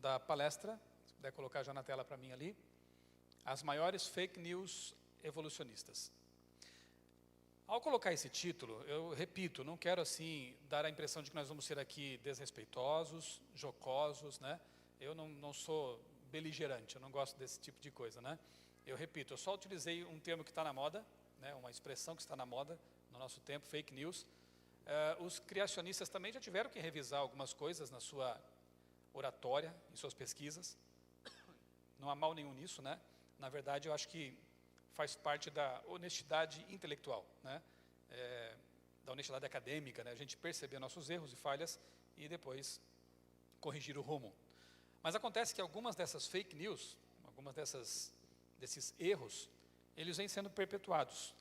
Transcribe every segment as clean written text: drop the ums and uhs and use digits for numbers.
da palestra, se puder colocar já na tela para mim ali, as maiores fake news evolucionistas. Ao colocar esse título, eu repito, não quero assim dar a impressão de que nós vamos ser aqui desrespeitosos, jocosos, né? Eu não sou beligerante, eu não gosto desse tipo de coisa, né? Eu repito, eu só utilizei um termo que está na moda, né? Uma expressão que está na moda no nosso tempo, fake news. Os criacionistas também já tiveram que revisar algumas coisas na sua oratória, em suas pesquisas. Não há mal nenhum nisso, né? Na verdade, eu acho que faz parte da honestidade intelectual, né? Da honestidade acadêmica, né? A gente perceber nossos erros e falhas e depois corrigir o rumo. Mas acontece que algumas dessas fake news, algumas desses erros, eles vêm sendo perpetuados.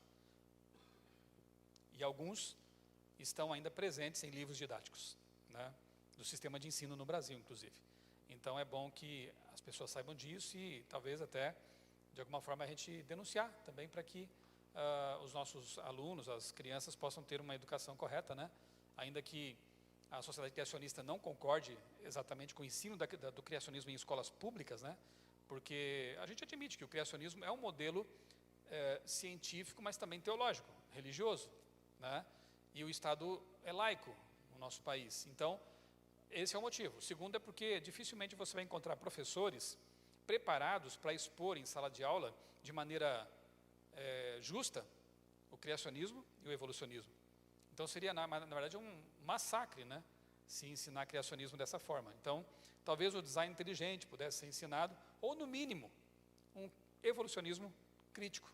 E alguns estão ainda presentes em livros didáticos, né? Do sistema de ensino no Brasil, inclusive. Então, é bom que as pessoas saibam disso e talvez até, de alguma forma, a gente denunciar também para que os nossos alunos, as crianças, possam ter uma educação correta, né? Ainda que a sociedade criacionista não concorde exatamente com o ensino do criacionismo em escolas públicas, né? Porque a gente admite que o criacionismo é um modelo científico, mas também teológico, religioso, né? E o Estado é laico no nosso país. Então, esse é o motivo. O segundo é porque dificilmente você vai encontrar professores preparados para expor em sala de aula de maneira justa o criacionismo e o evolucionismo. Então seria, na verdade, um massacre, né, se ensinar criacionismo dessa forma. Então, talvez o design inteligente pudesse ser ensinado, ou no mínimo, um evolucionismo crítico,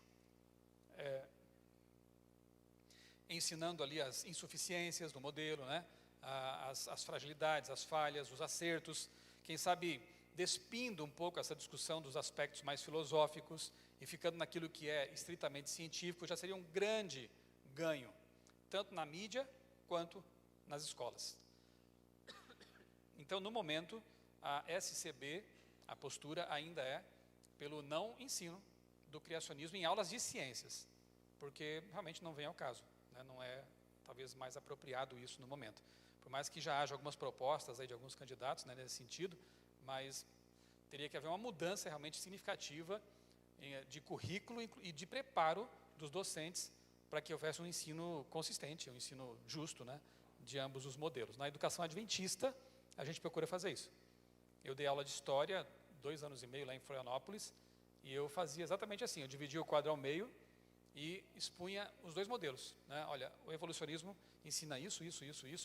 ensinando ali as insuficiências do modelo, né, as fragilidades, as falhas, os acertos, quem sabe despindo um pouco essa discussão dos aspectos mais filosóficos e ficando naquilo que é estritamente científico, já seria um grande ganho, tanto na mídia quanto nas escolas. Então, no momento, a SCB, a postura ainda é pelo não ensino do criacionismo em aulas de ciências, porque realmente não vem ao caso, né? Não é talvez mais apropriado isso no momento. Por mais que já haja algumas propostas aí de alguns candidatos, né, nesse sentido, mas teria que haver uma mudança realmente significativa de currículo e de preparo dos docentes para que houvesse um ensino consistente, um ensino justo, né, de ambos os modelos. Na educação adventista, a gente procura fazer isso. Eu dei aula de história 2 anos e meio lá em Florianópolis e eu fazia exatamente assim, eu dividia o quadro ao meio e expunha os dois modelos, né? Olha, o evolucionismo ensina isso,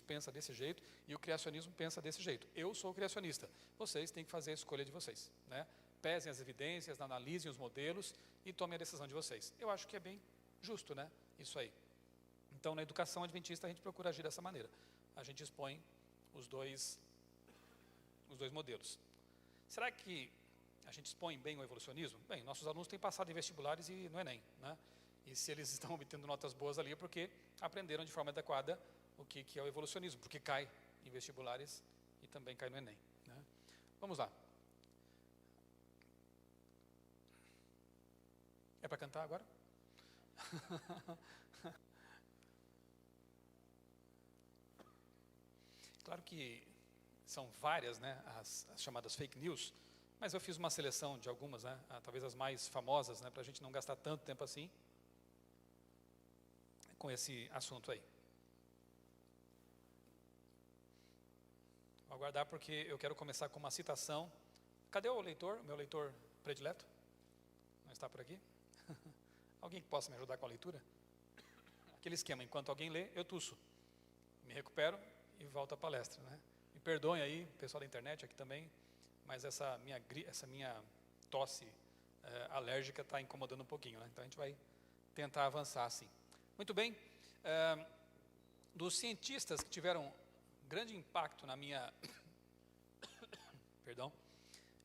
pensa desse jeito, e o criacionismo pensa desse jeito. Eu sou criacionista, vocês têm que fazer a escolha de vocês, né? Pesem as evidências, analisem os modelos e tomem a decisão de vocês. Eu acho que é bem justo, né? Isso aí. Então, na educação adventista, a gente procura agir dessa maneira. A gente expõe os dois modelos. Será que a gente expõe bem o evolucionismo? Bem, nossos alunos têm passado em vestibulares e no Enem, né? E se eles estão obtendo notas boas ali é porque aprenderam de forma adequada o que é o evolucionismo, porque cai em vestibulares e também cai no Enem, né? Vamos lá. É para cantar agora? Claro que são várias, né, as chamadas fake news, mas eu fiz uma seleção de algumas, né, talvez as mais famosas, né, para a gente não gastar tanto tempo assim com esse assunto aí. Vou aguardar porque eu quero começar com uma citação. Cadê o leitor, o meu leitor predileto? Não está por aqui? Alguém que possa me ajudar com a leitura? Aquele esquema, enquanto alguém lê, eu tuço. Me recupero e volto à palestra, né? Me perdoem aí, pessoal da internet aqui também, mas essa minha tosse alérgica está incomodando um pouquinho, né? Então a gente vai tentar avançar assim. Muito bem, dos cientistas que tiveram grande impacto na minha,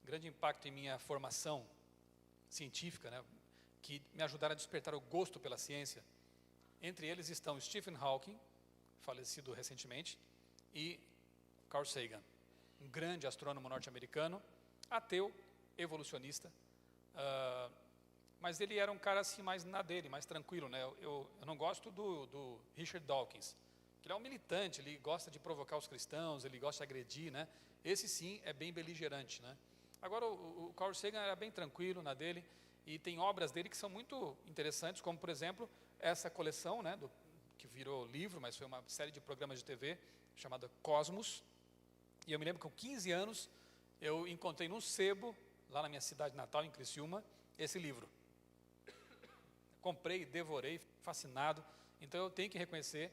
grande impacto em minha formação científica, né, que me ajudaram a despertar o gosto pela ciência, entre eles estão Stephen Hawking, falecido recentemente, e Carl Sagan, um grande astrônomo norte-americano, ateu, evolucionista, mas ele era um cara assim mais na dele, mais tranquilo, né? Eu não gosto do Richard Dawkins, que ele é um militante, ele gosta de provocar os cristãos, ele gosta de agredir, né? Esse sim é bem beligerante, né? Agora, o Carl Sagan era bem tranquilo na dele, e tem obras dele que são muito interessantes, como, por exemplo, essa coleção, né, que virou livro, mas foi uma série de programas de TV, chamada Cosmos. E eu me lembro que com 15 anos, eu encontrei num sebo, lá na minha cidade natal, em Criciúma, esse livro. Comprei, devorei, fascinado. Então, eu tenho que reconhecer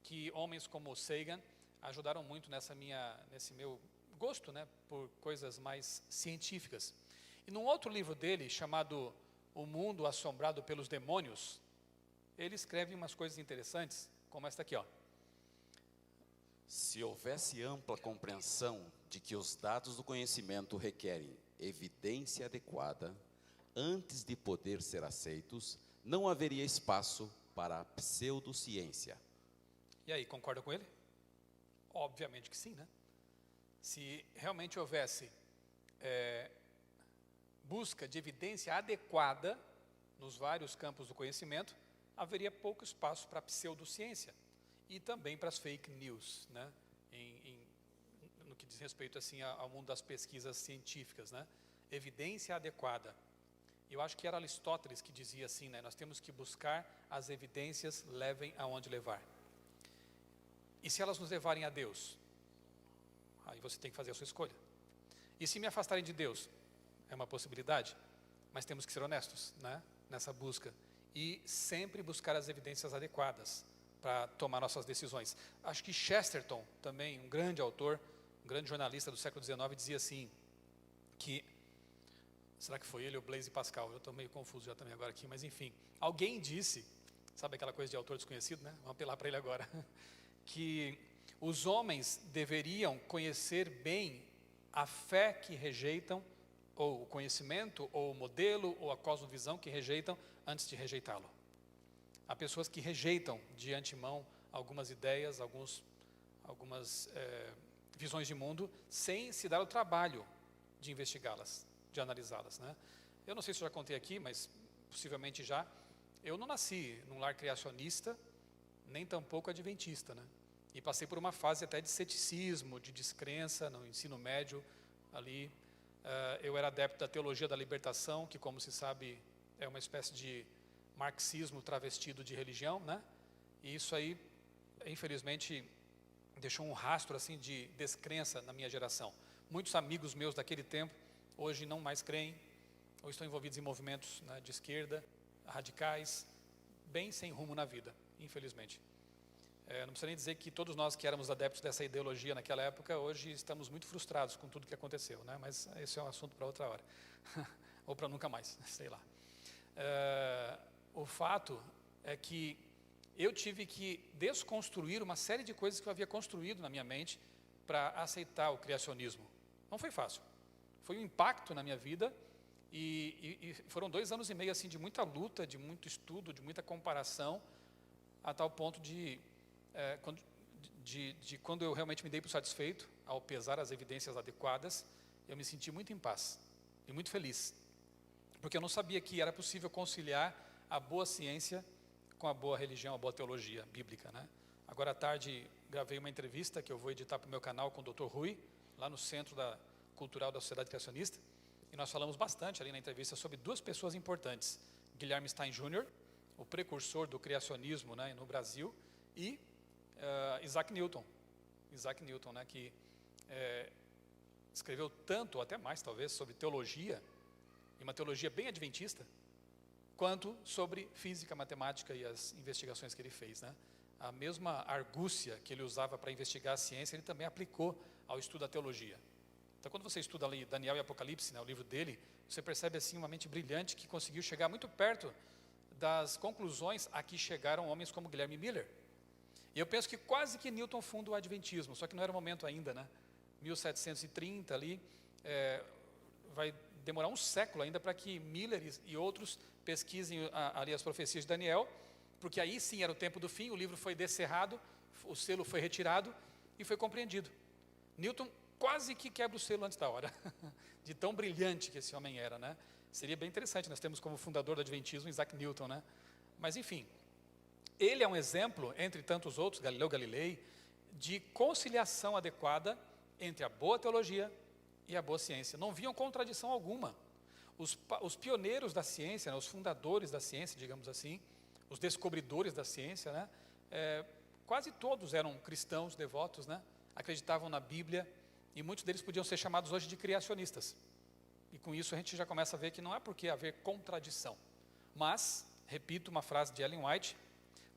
que homens como o Sagan ajudaram muito nesse meu gosto, né, por coisas mais científicas. E num outro livro dele, chamado O Mundo Assombrado pelos Demônios, ele escreve umas coisas interessantes, como esta aqui, ó. Se houvesse ampla compreensão de que os dados do conhecimento requerem evidência adequada, antes de poder ser aceitos, não haveria espaço para a pseudociência. E aí, concorda com ele? Obviamente que sim, né? Se realmente houvesse busca de evidência adequada nos vários campos do conhecimento, haveria pouco espaço para a pseudociência e também para as fake news, né? No que diz respeito assim ao mundo das pesquisas científicas, né? Evidência adequada. Eu acho que era Aristóteles que dizia assim, né? Nós temos que buscar as evidências, levem aonde levar. E se elas nos levarem a Deus? Aí você tem que fazer a sua escolha. E se me afastarem de Deus? É uma possibilidade, mas temos que ser honestos, né, nessa busca. E sempre buscar as evidências adequadas para tomar nossas decisões. Acho que Chesterton, também um grande autor, um grande jornalista do século XIX, dizia assim, que, será que foi ele ou Blaise Pascal? Eu estou meio confuso já também agora aqui, mas enfim. Alguém disse, sabe aquela coisa de autor desconhecido, né? Vamos apelar para ele agora. Que os homens deveriam conhecer bem a fé que rejeitam, ou o conhecimento, ou o modelo, ou a cosmovisão que rejeitam antes de rejeitá-lo. Há pessoas que rejeitam de antemão algumas ideias, algumas visões de mundo, sem se dar o trabalho de investigá-las, de analisá-las, né? Eu não sei se eu já contei aqui, mas possivelmente já. Eu não nasci num lar criacionista, nem tampouco adventista, né? E passei por uma fase até de ceticismo, de descrença no ensino médio ali. Eu era adepto da teologia da libertação, que, como se sabe, é uma espécie de marxismo travestido de religião, né? E isso aí, infelizmente, deixou um rastro assim de descrença na minha geração. Muitos amigos meus daquele tempo, hoje não mais creem, ou estão envolvidos em movimentos, né, de esquerda, radicais, bem sem rumo na vida, infelizmente. Não precisa nem dizer que todos nós que éramos adeptos dessa ideologia naquela época, hoje estamos muito frustrados com tudo que aconteceu, né? Mas esse é um assunto para outra hora, ou para nunca mais, sei lá. O fato é que eu tive que desconstruir uma série de coisas que eu havia construído na minha mente para aceitar o criacionismo. Não foi fácil, foi um impacto na minha vida e foram 2 anos e meio assim, de muita luta, de muito estudo, de muita comparação, a tal ponto de quando eu realmente me dei por satisfeito, ao pesar as evidências adequadas, eu me senti muito em paz e muito feliz, porque eu não sabia que era possível conciliar a boa ciência com a boa religião, a boa teologia bíblica, né? Agora à tarde gravei uma entrevista que eu vou editar para o meu canal com o Dr. Rui, lá no Centro Cultural da Sociedade Criacionista, e nós falamos bastante ali na entrevista sobre 2 pessoas importantes, Guilherme Stein Jr., o precursor do criacionismo, né, no Brasil, e Isaac Newton, né, que escreveu tanto, ou até mais talvez, sobre teologia, e uma teologia bem adventista, quanto sobre física, matemática e as investigações que ele fez, né? A mesma argúcia que ele usava para investigar a ciência, ele também aplicou ao estudo da teologia. Então, quando você estuda ali Daniel e Apocalipse, né, o livro dele, você percebe assim uma mente brilhante que conseguiu chegar muito perto das conclusões a que chegaram homens como Guilherme Miller. E eu penso que quase que Newton funda o Adventismo, só que não era o momento ainda, né? 1730 ali, vai demorar um século ainda para que Miller e outros pesquisem ali as profecias de Daniel, porque aí sim era o tempo do fim, o livro foi descerrado, o selo foi retirado e foi compreendido. Newton quase que quebra o selo antes da hora, de tão brilhante que esse homem era, né? Seria bem interessante, nós temos como fundador do Adventismo Isaac Newton, né? Mas enfim, ele é um exemplo, entre tantos outros, Galileu Galilei, de conciliação adequada entre a boa teologia e a boa ciência. Não viam contradição alguma. Os pioneiros da ciência, né, os fundadores da ciência, digamos assim, os descobridores da ciência, né, quase todos eram cristãos devotos, né, acreditavam na Bíblia, e muitos deles podiam ser chamados hoje de criacionistas. E com isso a gente já começa a ver que não há por que haver contradição. Mas, repito uma frase de Ellen White,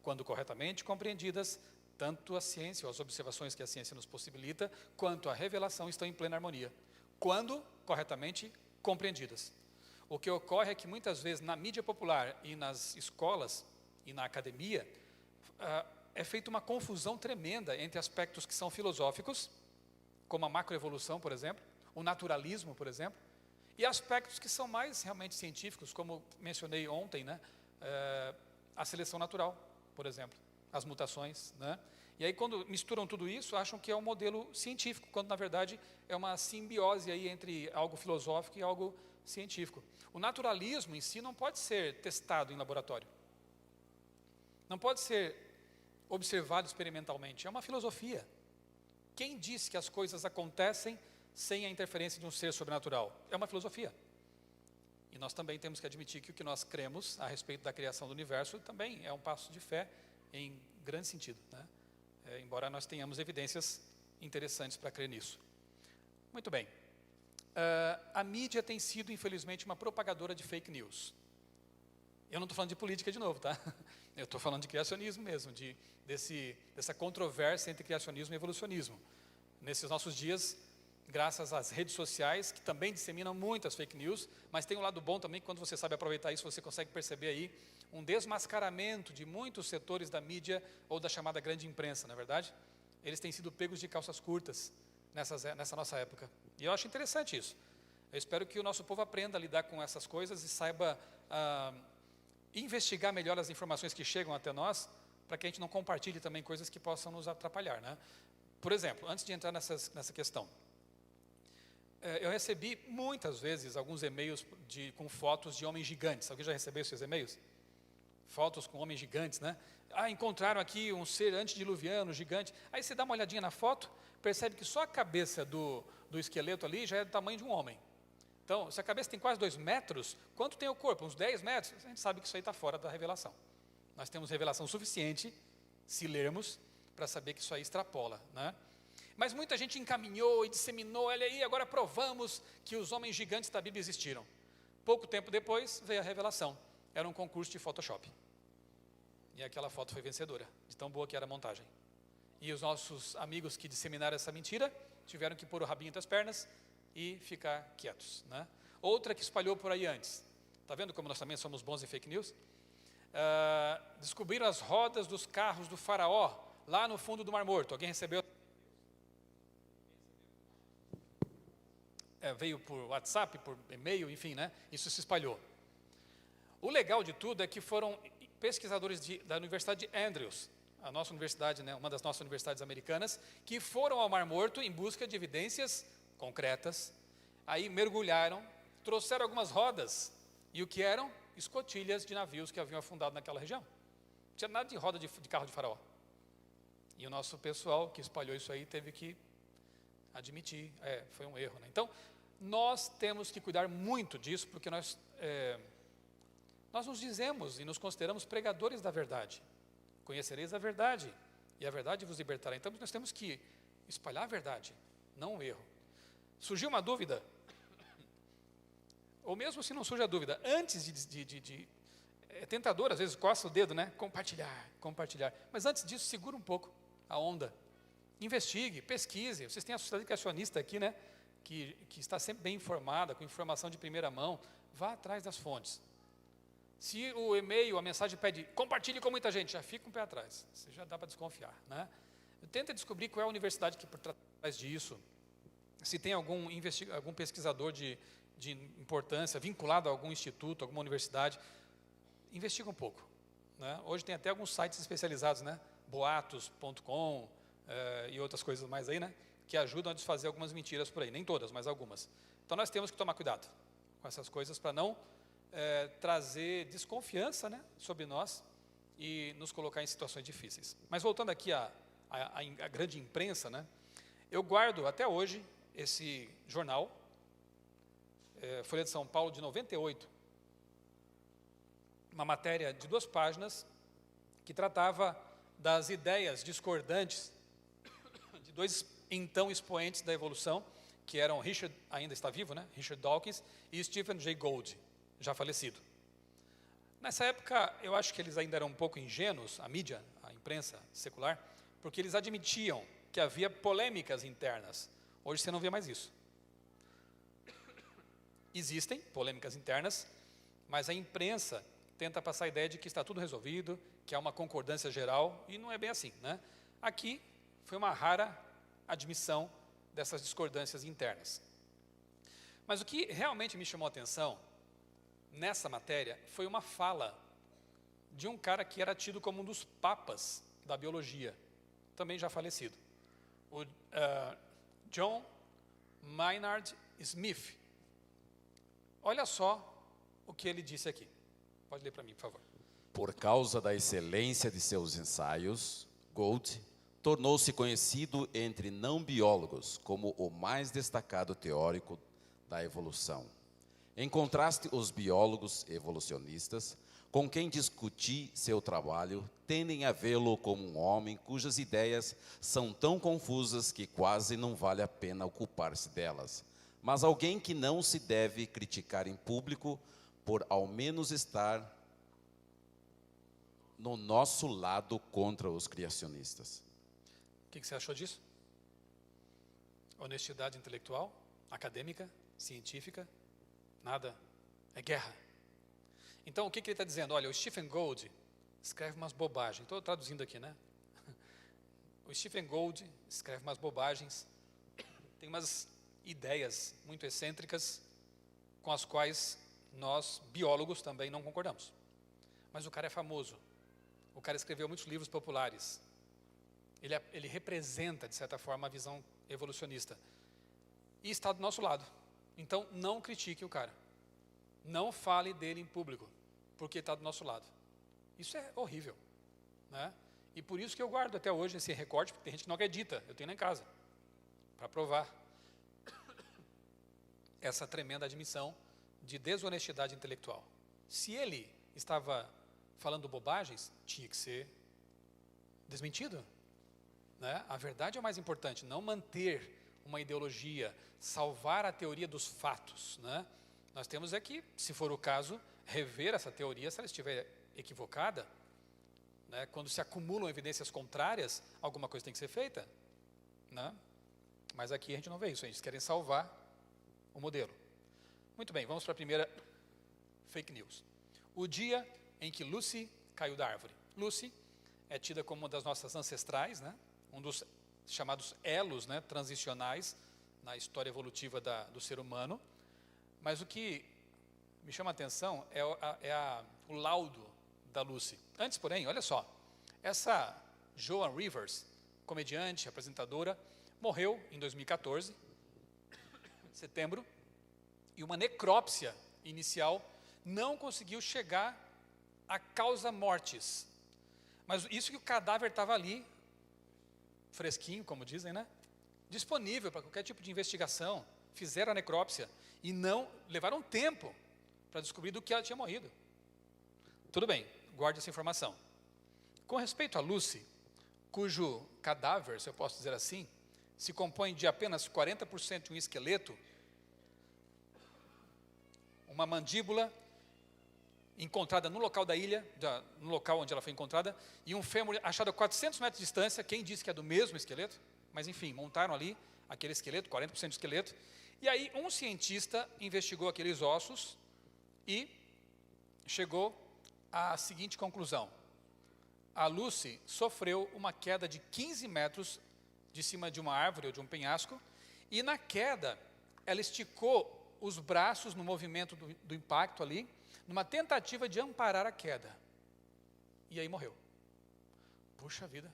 quando corretamente compreendidas, tanto a ciência, ou as observações que a ciência nos possibilita, quanto a revelação estão em plena harmonia, quando corretamente compreendidas. O que ocorre é que muitas vezes na mídia popular e nas escolas e na academia, é feita uma confusão tremenda entre aspectos que são filosóficos, como a macroevolução, por exemplo, o naturalismo, por exemplo, e aspectos que são mais realmente científicos, como mencionei ontem, né, a seleção natural, por exemplo, as mutações, né? E aí quando misturam tudo isso, acham que é um modelo científico, quando na verdade é uma simbiose aí entre algo filosófico e algo científico. O naturalismo em si não pode ser testado em laboratório. Não pode ser observado experimentalmente, é uma filosofia. Quem disse que as coisas acontecem sem a interferência de um ser sobrenatural? É uma filosofia. E nós também temos que admitir que o que nós cremos a respeito da criação do universo também é um passo de fé em grande sentido, né? Embora nós tenhamos evidências interessantes para crer nisso. Muito bem. A mídia tem sido, infelizmente, uma propagadora de fake news. Eu não estou falando de política de novo, tá? Eu estou falando de criacionismo mesmo, dessa controvérsia entre criacionismo e evolucionismo. Nesses nossos dias, graças às redes sociais, que também disseminam muitas fake news, mas tem um lado bom também, que quando você sabe aproveitar isso, você consegue perceber aí um desmascaramento de muitos setores da mídia ou da chamada grande imprensa, não é verdade? Eles têm sido pegos de calças curtas nessa nossa época. E eu acho interessante isso. Eu espero que o nosso povo aprenda a lidar com essas coisas e saiba investigar melhor as informações que chegam até nós, para que a gente não compartilhe também coisas que possam nos atrapalhar, né? Por exemplo, antes de entrar nessa questão, eu recebi muitas vezes alguns e-mails com fotos de homens gigantes. Alguém já recebeu esses e-mails? Fotos com homens gigantes, né? Encontraram aqui um ser antediluviano, gigante. Aí você dá uma olhadinha na foto, percebe que só a cabeça do esqueleto ali já é do tamanho de um homem. Então, se a cabeça tem quase 2 metros, quanto tem o corpo? Uns 10 metros? A gente sabe que isso aí está fora da revelação. Nós temos revelação suficiente, se lermos, para saber que isso aí extrapola, né? Mas muita gente encaminhou e disseminou, olha aí, agora provamos que os homens gigantes da Bíblia existiram. Pouco tempo depois veio a revelação. Era um concurso de Photoshop. E aquela foto foi vencedora, de tão boa que era a montagem. E os nossos amigos que disseminaram essa mentira, tiveram que pôr o rabinho entre as pernas e ficar quietos, né? Outra que espalhou por aí antes. Está vendo como nós também somos bons em fake news? Descobriram as rodas dos carros do faraó, lá no fundo do Mar Morto. Alguém recebeu? Veio por WhatsApp, por e-mail, enfim, né? Isso se espalhou. O legal de tudo é que foram pesquisadores da Universidade de Andrews, a nossa universidade, né, uma das nossas universidades americanas, que foram ao Mar Morto em busca de evidências concretas. Aí mergulharam, trouxeram algumas rodas, e o que eram? Escotilhas de navios que haviam afundado naquela região. Não tinha nada de roda de carro de faraó. E o nosso pessoal que espalhou isso aí teve que admitir, foi um erro, né? Então, nós temos que cuidar muito disso, porque nós nos dizemos e nos consideramos pregadores da verdade. Conhecereis a verdade, e a verdade vos libertará. Então, nós temos que espalhar a verdade, não o erro. Surgiu uma dúvida, ou mesmo se não surge a dúvida, antes é tentador, às vezes coça o dedo, né? Compartilhar. Mas antes disso, segura um pouco a onda. Investigue, pesquise. Vocês têm a sociedade criacionista aqui, né? Que está sempre bem informada, com informação de primeira mão. Vá atrás das fontes. Se o e-mail, a mensagem pede, compartilhe com muita gente, já fica um pé atrás. Você já dá para desconfiar, né? Tenta descobrir qual é a universidade que por trás disso. Se tem algum pesquisador de importância, vinculado a algum instituto, alguma universidade. Investiga um pouco, né? Hoje tem até alguns sites especializados, né? Boatos.com e outras coisas mais aí, né? Que ajudam a desfazer algumas mentiras por aí. Nem todas, mas algumas. Então nós temos que tomar cuidado com essas coisas para não trazer desconfiança, né, sobre nós e nos colocar em situações difíceis. Mas voltando aqui à grande imprensa, né? Eu guardo até hoje esse jornal, Folha de São Paulo de 98, uma matéria de 2 páginas que tratava das ideias discordantes de 2 então expoentes da evolução, que eram Richard, ainda está vivo, né? Richard Dawkins e Stephen Jay Gould, já falecido. Nessa época, eu acho que eles ainda eram um pouco ingênuos, a mídia, a imprensa secular, porque eles admitiam que havia polêmicas internas. Hoje você não vê mais isso. Existem polêmicas internas, mas a imprensa tenta passar a ideia de que está tudo resolvido, que há uma concordância geral, e não é bem assim, né? Aqui foi uma rara admissão dessas discordâncias internas. Mas o que realmente me chamou a atenção nessa matéria foi uma fala de um cara que era tido como um dos papas da biologia, também já falecido, o John Maynard Smith. Olha só o que ele disse aqui. Pode ler para mim, por favor. Por causa da excelência de seus ensaios, Gould tornou-se conhecido entre não-biólogos como o mais destacado teórico da evolução. Em contraste, os biólogos evolucionistas, com quem discuti seu trabalho, tendem a vê-lo como um homem cujas ideias são tão confusas que quase não vale a pena ocupar-se delas, mas alguém que não se deve criticar em público por ao menos estar no nosso lado contra os criacionistas. O que você achou disso? Honestidade intelectual, acadêmica, científica, nada, é guerra. Então, o que ele está dizendo? Olha, o Stephen Gould escreve umas bobagens. Estou traduzindo aqui, né? O Stephen Gould escreve umas bobagens, tem umas ideias muito excêntricas com as quais nós, biólogos, também não concordamos. Mas o cara é famoso. O cara escreveu muitos livros populares. Ele representa, de certa forma, a visão evolucionista. E está do nosso lado. Então, não critique o cara. Não fale dele em público, porque está do nosso lado. Isso é horrível, né? E por isso que eu guardo até hoje esse recorte, porque tem gente que não acredita. Eu tenho lá em casa, para provar essa tremenda admissão de desonestidade intelectual. Se ele estava falando bobagens, tinha que ser desmentido, né? A verdade é o mais importante, não manter uma ideologia, salvar a teoria dos fatos, né? Nós temos é que, se for o caso, rever essa teoria, se ela estiver equivocada, né? Quando se acumulam evidências contrárias, alguma coisa tem que ser feita, né? Mas aqui a gente não vê isso, eles querem salvar o modelo. Muito bem, vamos para a primeira fake news. O dia em que Lucy caiu da árvore. Lucy é tida como uma das nossas ancestrais, né? Um dos chamados elos, né, transicionais na história evolutiva do ser humano. Mas o que me chama a atenção é o laudo da Lucy. Antes, porém, olha só, essa Joan Rivers, comediante, apresentadora, morreu em 2014, em setembro, e uma necrópsia inicial não conseguiu chegar à causa mortis. Mas isso que o cadáver estava ali, fresquinho, como dizem, né? Disponível para qualquer tipo de investigação. Fizeram a necrópsia e não levaram tempo para descobrir do que ela tinha morrido. Tudo bem, guarde essa informação. Com respeito a Lucy, cujo cadáver, se eu posso dizer assim, se compõe de apenas 40% de um esqueleto, uma mandíbula encontrada no local da ilha, no local onde ela foi encontrada, e um fêmur achado a 400 metros de distância. Quem disse que é do mesmo esqueleto? Mas enfim, montaram ali aquele esqueleto, 40% de esqueleto, e aí um cientista investigou aqueles ossos e chegou à seguinte conclusão: a Lucy sofreu uma queda de 15 metros de cima de uma árvore ou de um penhasco, e na queda ela esticou os braços no movimento do impacto ali, numa tentativa de amparar a queda. E aí morreu. Puxa vida.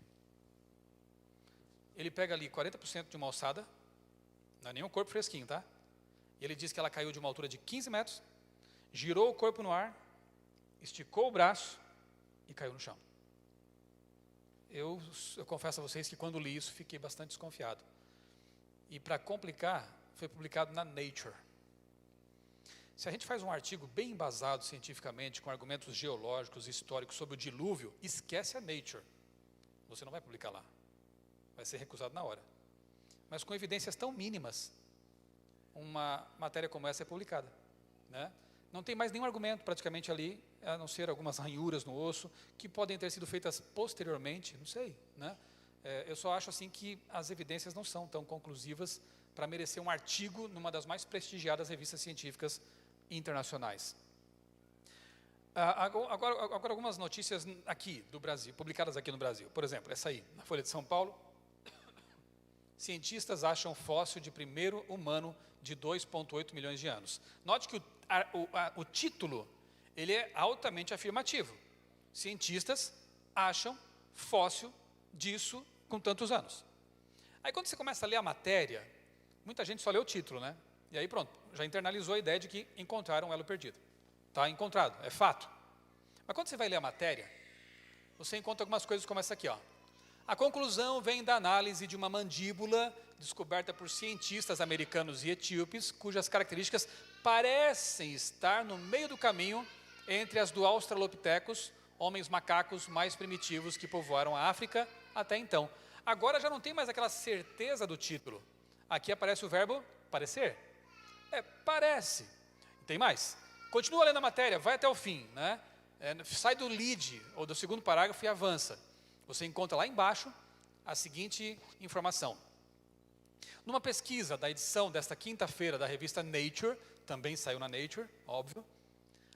Ele pega ali 40% de uma alçada, não é nem um corpo fresquinho, tá? E ele diz que ela caiu de uma altura de 15 metros, girou o corpo no ar, esticou o braço e caiu no chão. Eu confesso a vocês que quando li isso, fiquei bastante desconfiado. E para complicar, foi publicado na Nature. Se a gente faz um artigo bem embasado cientificamente, com argumentos geológicos e históricos sobre o dilúvio, esquece a Nature. Você não vai publicar lá. Vai ser recusado na hora. Mas com evidências tão mínimas, uma matéria como essa é publicada, né? Não tem mais nenhum argumento praticamente ali, a não ser algumas ranhuras no osso, que podem ter sido feitas posteriormente, não sei, né? Eu só acho assim que as evidências não são tão conclusivas para merecer um artigo numa das mais prestigiadas revistas científicas internacionais. Agora algumas notícias aqui do Brasil, publicadas aqui no Brasil. Por exemplo, essa aí, na Folha de São Paulo. Cientistas acham fóssil de primeiro humano de 2,8 milhões de anos. Note que o título, ele é altamente afirmativo. Cientistas acham fóssil disso com tantos anos. Aí quando você começa a ler a matéria, muita gente só lê o título, né? E aí pronto, já internalizou a ideia de que encontraram um elo perdido. Está encontrado, é fato. Mas quando você vai ler a matéria, você encontra algumas coisas como essa aqui, ó. A conclusão vem da análise de uma mandíbula descoberta por cientistas americanos e etíopes, cujas características parecem estar no meio do caminho entre as do Australopithecus, homens macacos mais primitivos que povoaram a África até então. Agora já não tem mais aquela certeza do título. Aqui aparece o verbo parecer. Parece. Tem mais. Continua lendo a matéria, vai até o fim, né? Sai do lead, ou do segundo parágrafo e avança. Você encontra lá embaixo a seguinte informação. Numa pesquisa da edição desta quinta-feira da revista Nature, também saiu na Nature, óbvio,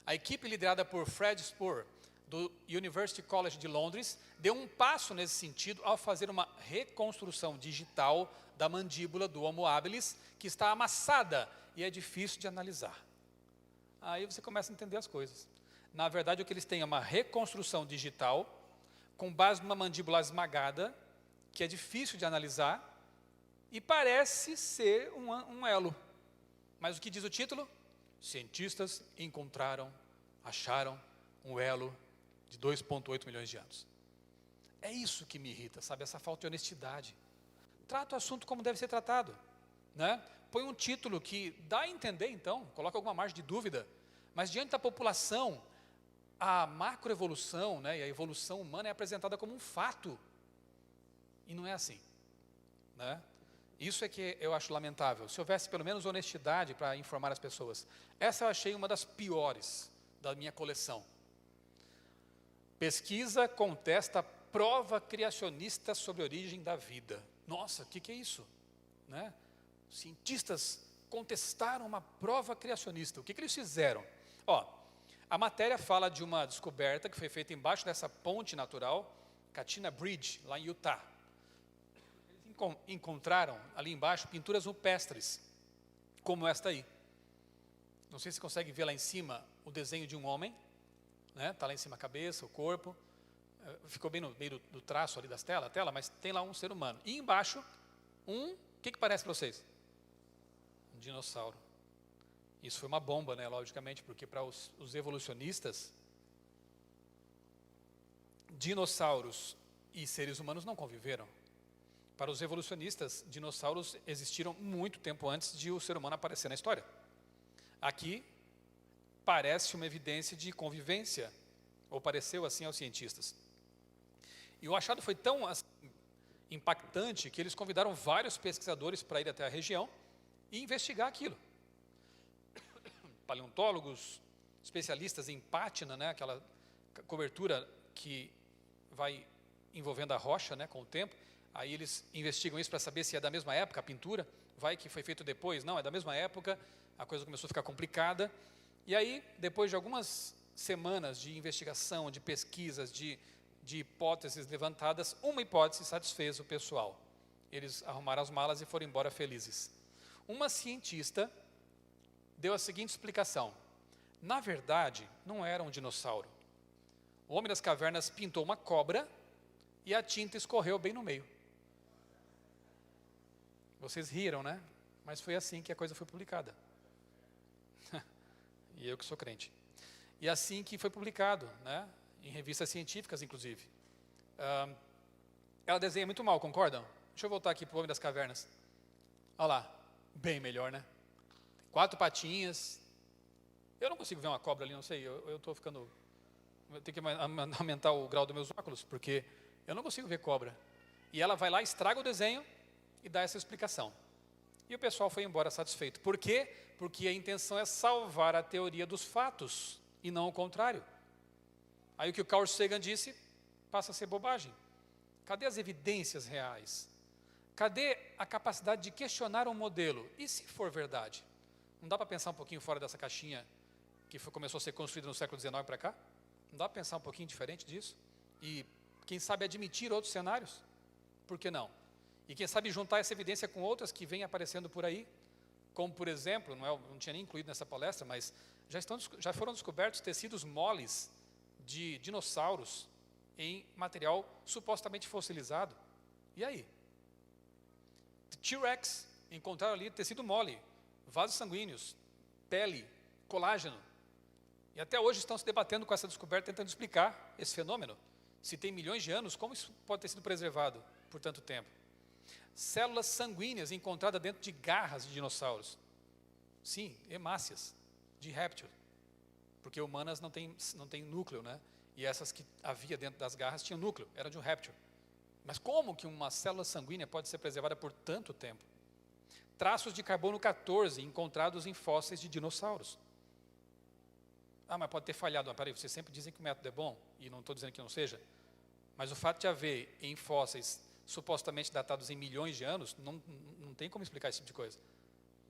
a equipe liderada por Fred Spoor, do University College de Londres, deu um passo nesse sentido ao fazer uma reconstrução digital da mandíbula do Homo habilis, que está amassada e é difícil de analisar. Aí você começa a entender as coisas. Na verdade, o que eles têm é uma reconstrução digital, com base numa mandíbula esmagada, que é difícil de analisar, e parece ser um elo. Mas o que diz o título? Cientistas acharam um elo de 2,8 milhões de anos. É isso que me irrita, sabe? Essa falta de honestidade. Trata o assunto como deve ser tratado, né? Põe um título que dá a entender, então, coloca alguma margem de dúvida, mas diante da população, a macroevolução, né, e a evolução humana é apresentada como um fato. E não é assim, né? Isso é que eu acho lamentável. Se houvesse pelo menos honestidade para informar as pessoas. Essa eu achei uma das piores da minha coleção. Pesquisa contesta prova criacionista sobre a origem da vida. Nossa, o que é isso? Né? Cientistas contestaram uma prova criacionista. O que eles fizeram? A matéria fala de uma descoberta que foi feita embaixo dessa ponte natural, Katina Bridge, lá em Utah. Eles encontraram ali embaixo pinturas rupestres, como esta aí. Não sei se você consegue ver lá em cima o desenho de um homem, né? Está lá em cima a cabeça, o corpo, ficou bem no meio do traço ali das telas, mas tem lá um ser humano. E embaixo, o que parece para vocês? Um dinossauro. Isso foi uma bomba, né, logicamente, porque para os evolucionistas, dinossauros e seres humanos não conviveram. Para os evolucionistas, dinossauros existiram muito tempo antes de o ser humano aparecer na história. Aqui, parece uma evidência de convivência, ou pareceu assim aos cientistas. E o achado foi tão assim, impactante que eles convidaram vários pesquisadores para ir até a região e investigar aquilo. Paleontólogos, especialistas em pátina, né, aquela cobertura que vai envolvendo a rocha, né, com o tempo. Aí eles investigam isso para saber se é da mesma época a pintura. Vai que foi feito depois, não, é da mesma época. A coisa começou a ficar complicada. E aí, depois de algumas semanas de investigação, de pesquisas, de hipóteses levantadas, uma hipótese satisfez o pessoal. Eles arrumaram as malas e foram embora felizes. Uma cientista deu a seguinte explicação. Na verdade, não era um dinossauro. O homem das cavernas pintou uma cobra e a tinta escorreu bem no meio. Vocês riram, né? Mas foi assim que a coisa foi publicada. E eu que sou crente. E assim que foi publicado, né? Em revistas científicas, inclusive. Ela desenha muito mal, concordam? Deixa eu voltar aqui para o Homem das Cavernas. Olha lá, bem melhor, né? 4 patinhas. Eu não consigo ver uma cobra ali, não sei, eu estou ficando... Eu tenho que aumentar o grau dos meus óculos, porque eu não consigo ver cobra. E ela vai lá, estraga o desenho e dá essa explicação. E o pessoal foi embora satisfeito. Por quê? Porque a intenção é salvar a teoria dos fatos, e não o contrário. Aí o que o Carl Sagan disse passa a ser bobagem. Cadê as evidências reais? Cadê a capacidade de questionar um modelo? E se for verdade? Não dá para pensar um pouquinho fora dessa caixinha que começou a ser construída no século XIX para cá? Não dá para pensar um pouquinho diferente disso? E, quem sabe, admitir outros cenários? Por que não? E, quem sabe, juntar essa evidência com outras que vêm aparecendo por aí? Como, por exemplo, não tinha nem incluído nessa palestra, mas já foram descobertos tecidos moles de dinossauros em material supostamente fossilizado. E aí? T-Rex, encontraram ali tecido mole, vasos sanguíneos, pele, colágeno. E até hoje estão se debatendo com essa descoberta, tentando explicar esse fenômeno. Se tem milhões de anos, como isso pode ter sido preservado por tanto tempo? Células sanguíneas encontradas dentro de garras de dinossauros. Sim, hemácias, de réptil. Porque humanas não têm núcleo, né? E essas que havia dentro das garras tinham núcleo, era de um réptil. Mas como que uma célula sanguínea pode ser preservada por tanto tempo? Traços de carbono 14 encontrados em fósseis de dinossauros. Ah, mas pode ter falhado. Mas peraí, vocês sempre dizem que o método é bom, e não estou dizendo que não seja. Mas o fato de haver em fósseis supostamente datados em milhões de anos, não tem como explicar esse tipo de coisa.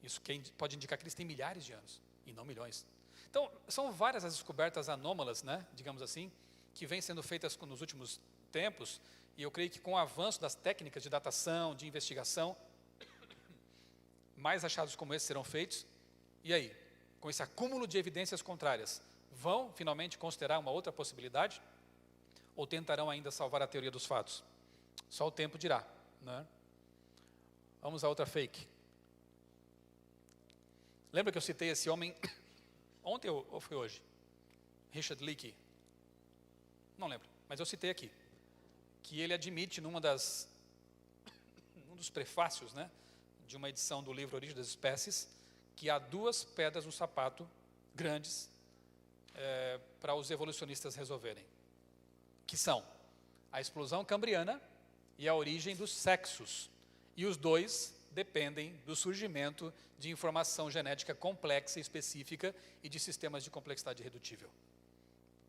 Isso pode indicar que eles têm milhares de anos, e não milhões. Então, são várias as descobertas anômalas, né, digamos assim, que vêm sendo feitas nos últimos tempos, e eu creio que com o avanço das técnicas de datação, de investigação, mais achados como esse serão feitos. E aí, com esse acúmulo de evidências contrárias, vão finalmente considerar uma outra possibilidade? Ou tentarão ainda salvar a teoria dos fatos? Só o tempo dirá, né? Vamos a outra fake. Lembra que eu citei esse homem ontem ou foi hoje? Richard Leakey. Não lembro, mas eu citei aqui. Que ele admite num dos prefácios, né, de uma edição do livro Origem das Espécies, que há 2 pedras no sapato grandes para os evolucionistas resolverem. Que são a explosão cambriana e a origem dos sexos. E os 2 dependem do surgimento de informação genética complexa e específica e de sistemas de complexidade irredutível,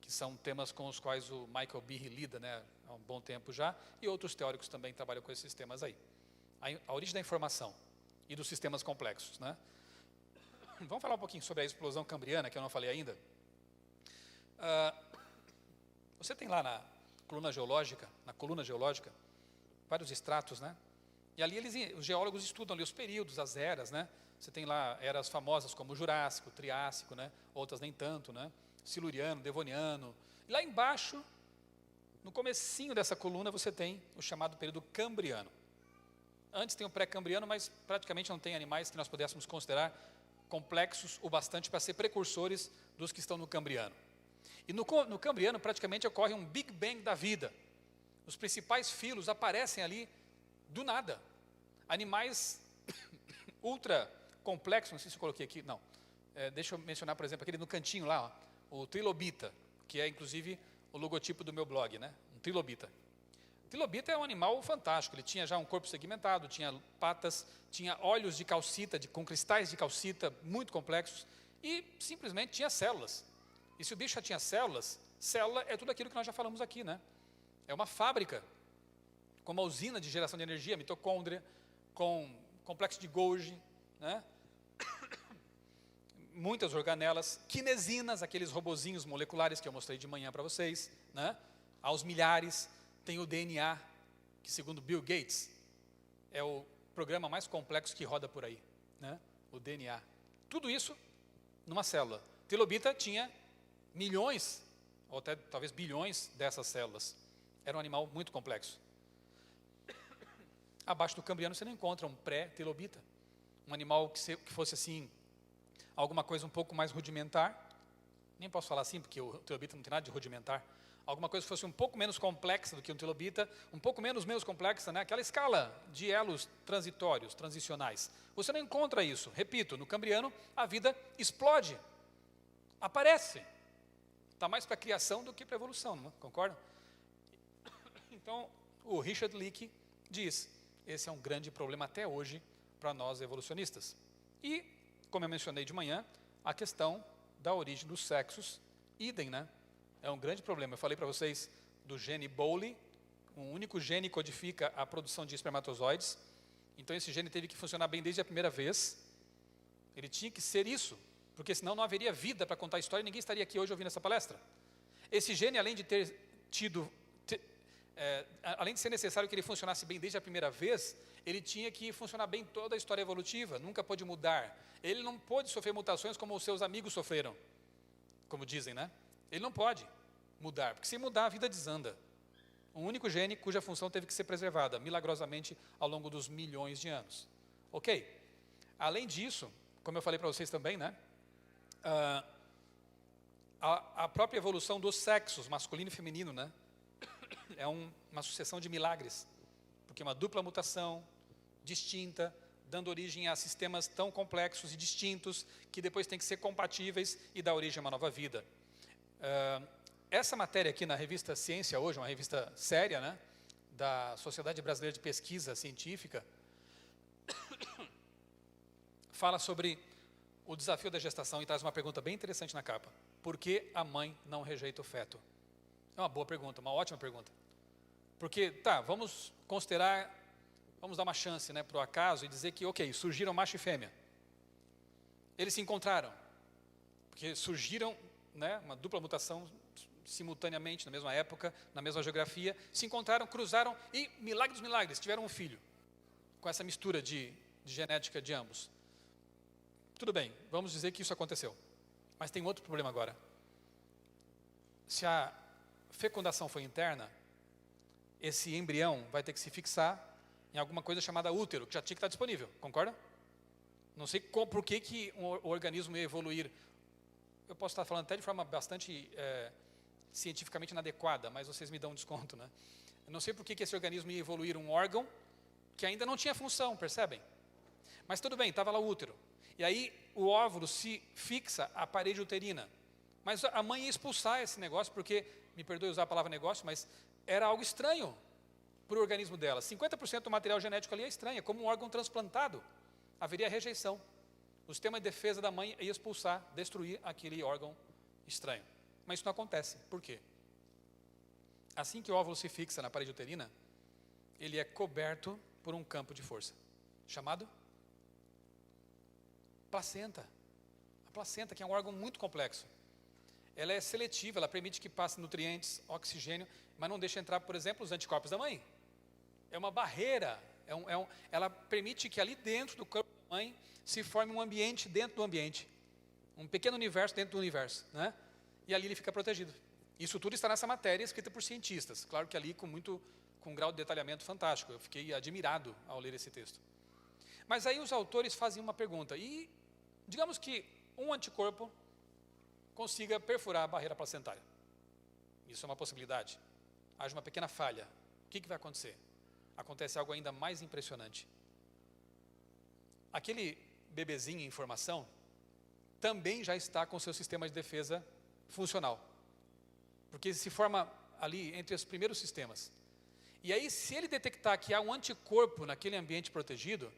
que são temas com os quais o Michael Behe lida, né, há um bom tempo já, e outros teóricos também trabalham com esses temas aí. A origem da informação e dos sistemas complexos, né? Vamos falar um pouquinho sobre a explosão cambriana, que eu não falei ainda. Você tem lá na coluna geológica, vários estratos, né? E ali os geólogos estudam ali os períodos, as eras, né? Você tem lá eras famosas como o Jurássico, o Triássico, né? Outras nem tanto, né? Siluriano, Devoniano. E lá embaixo, no comecinho dessa coluna, você tem o chamado período Cambriano. Antes tem o pré-cambriano, mas praticamente não tem animais que nós pudéssemos considerar complexos o bastante para ser precursores dos que estão no Cambriano. E no Cambriano praticamente ocorre um Big Bang da vida. Os principais filos aparecem ali do nada. Animais ultra complexos, não sei se eu coloquei aqui, não. Deixa eu mencionar, por exemplo, aquele no cantinho lá, ó, o trilobita, que é inclusive o logotipo do meu blog, né? Um trilobita. O trilobita é um animal fantástico, ele tinha já um corpo segmentado, tinha patas, tinha olhos de calcita, com cristais de calcita muito complexos, e simplesmente tinha células. E se o bicho já tinha células, célula é tudo aquilo que nós já falamos aqui, né? É uma fábrica, com uma usina de geração de energia, mitocôndria, com complexo de Golgi, né? Muitas organelas, kinesinas, aqueles robozinhos moleculares que eu mostrei de manhã para vocês, né? Aos milhares, tem o DNA, que segundo Bill Gates, é o programa mais complexo que roda por aí, né? O DNA. Tudo isso numa célula. Trilobita tinha milhões, ou até talvez bilhões dessas células. Era um animal muito complexo. Abaixo do Cambriano você não encontra um pré-trilobita. Um animal que fosse assim, alguma coisa um pouco mais rudimentar. Nem posso falar assim, porque o trilobita não tem nada de rudimentar. alguma coisa que fosse um pouco menos complexa do que um trilobita, um pouco menos complexa, né? Aquela escala de elos transitórios, transicionais. Você não encontra isso. Repito, no Cambriano, a vida explode, aparece. Está mais para a criação do que para a evolução, não concorda? Então, o Richard Leakey diz, esse é um grande problema até hoje para nós evolucionistas. E, como eu mencionei de manhã, a questão da origem dos sexos, idem, né? É um grande problema. Eu falei para vocês do gene Bowley, um único gene codifica a produção de espermatozoides. Então esse gene teve que funcionar bem desde a primeira vez. Ele tinha que ser isso, porque senão não haveria vida para contar a história e ninguém estaria aqui hoje ouvindo essa palestra. Esse gene, além de ter tido, além de ser necessário que ele funcionasse bem desde a primeira vez, ele tinha que funcionar bem toda a história evolutiva, nunca pôde mudar. Ele não pôde sofrer mutações como os seus amigos sofreram, como dizem, né? Ele não pode mudar, porque se mudar a vida desanda. Um único gene cuja função teve que ser preservada, milagrosamente, ao longo dos milhões de anos. Ok? Além disso, como eu falei para vocês também, né? A própria evolução dos sexos, masculino e feminino, né? É uma sucessão de milagres, porque uma dupla mutação distinta, dando origem a sistemas tão complexos e distintos, que depois têm que ser compatíveis e dar origem a uma nova vida. Essa matéria aqui na revista Ciência Hoje, uma revista séria, né, da Sociedade Brasileira de Pesquisa Científica, fala sobre o desafio da gestação e traz uma pergunta bem interessante na capa. Por que a mãe não rejeita o feto? É uma boa pergunta, uma ótima pergunta. Porque, vamos considerar, vamos dar uma chance, né, para o acaso e dizer que, ok, surgiram macho e fêmea. Eles se encontraram, porque surgiram, né, uma dupla mutação simultaneamente, na mesma época, na mesma geografia, se encontraram, cruzaram e, milagre dos milagres, tiveram um filho, com essa mistura de genética de ambos. Tudo bem, vamos dizer que isso aconteceu. Mas tem outro problema agora. Se a fecundação foi interna, esse embrião vai ter que se fixar em alguma coisa chamada útero, que já tinha que estar disponível, concorda? Não sei por que o organismo ia evoluir. Eu posso estar falando até de forma bastante cientificamente inadequada, mas vocês me dão um desconto, né? Eu não sei por que esse organismo ia evoluir um órgão que ainda não tinha função, percebem? Mas tudo bem, estava lá o útero. E aí o óvulo se fixa à parede uterina. Mas a mãe ia expulsar esse negócio, porque, me perdoe usar a palavra negócio, mas era algo estranho para o organismo dela. 50% do material genético ali é estranho, é como um órgão transplantado. Haveria rejeição. O sistema de defesa da mãe ia expulsar, destruir aquele órgão estranho. Mas isso não acontece. Por quê? Assim que o óvulo se fixa na parede uterina, ele é coberto por um campo de força, chamado placenta. A placenta, que é um órgão muito complexo. Ela é seletiva, ela permite que passe nutrientes, oxigênio, mas não deixa entrar, por exemplo, os anticorpos da mãe. É uma barreira, ela permite que ali dentro do corpo da mãe se forme um ambiente dentro do ambiente. Um pequeno universo dentro do universo, né? E ali ele fica protegido. Isso tudo está nessa matéria escrita por cientistas. Claro que ali com um grau de detalhamento fantástico. Eu fiquei admirado ao ler esse texto. Mas aí os autores fazem uma pergunta. E digamos que um anticorpo consiga perfurar a barreira placentária. Isso é uma possibilidade. Haja uma pequena falha. O que vai acontecer? Acontece algo ainda mais impressionante. Aquele bebezinho em formação também já está com seu sistema de defesa funcional. Porque se forma ali entre os primeiros sistemas. E aí, se ele detectar que há um anticorpo naquele ambiente protegido,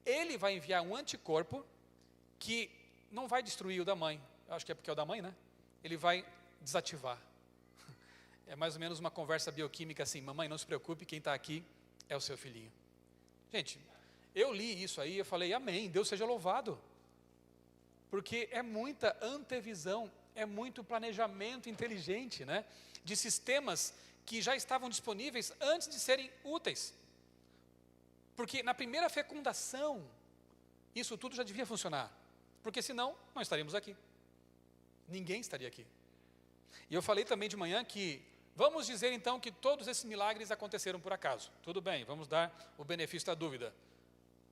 ele vai enviar um anticorpo que não vai destruir o da mãe. Eu acho que é porque é o da mãe, né? Ele vai desativar. É mais ou menos uma conversa bioquímica assim: mamãe, não se preocupe, quem está aqui é o seu filhinho. Gente, eu li isso aí e eu falei, amém, Deus seja louvado. Porque é muita antevisão, é muito planejamento inteligente, né? De sistemas que já estavam disponíveis antes de serem úteis. Porque na primeira fecundação, isso tudo já devia funcionar. Porque senão, não estaríamos aqui. Ninguém estaria aqui. E eu falei também de manhã que, vamos dizer então que todos esses milagres aconteceram por acaso. Tudo bem, vamos dar o benefício da dúvida.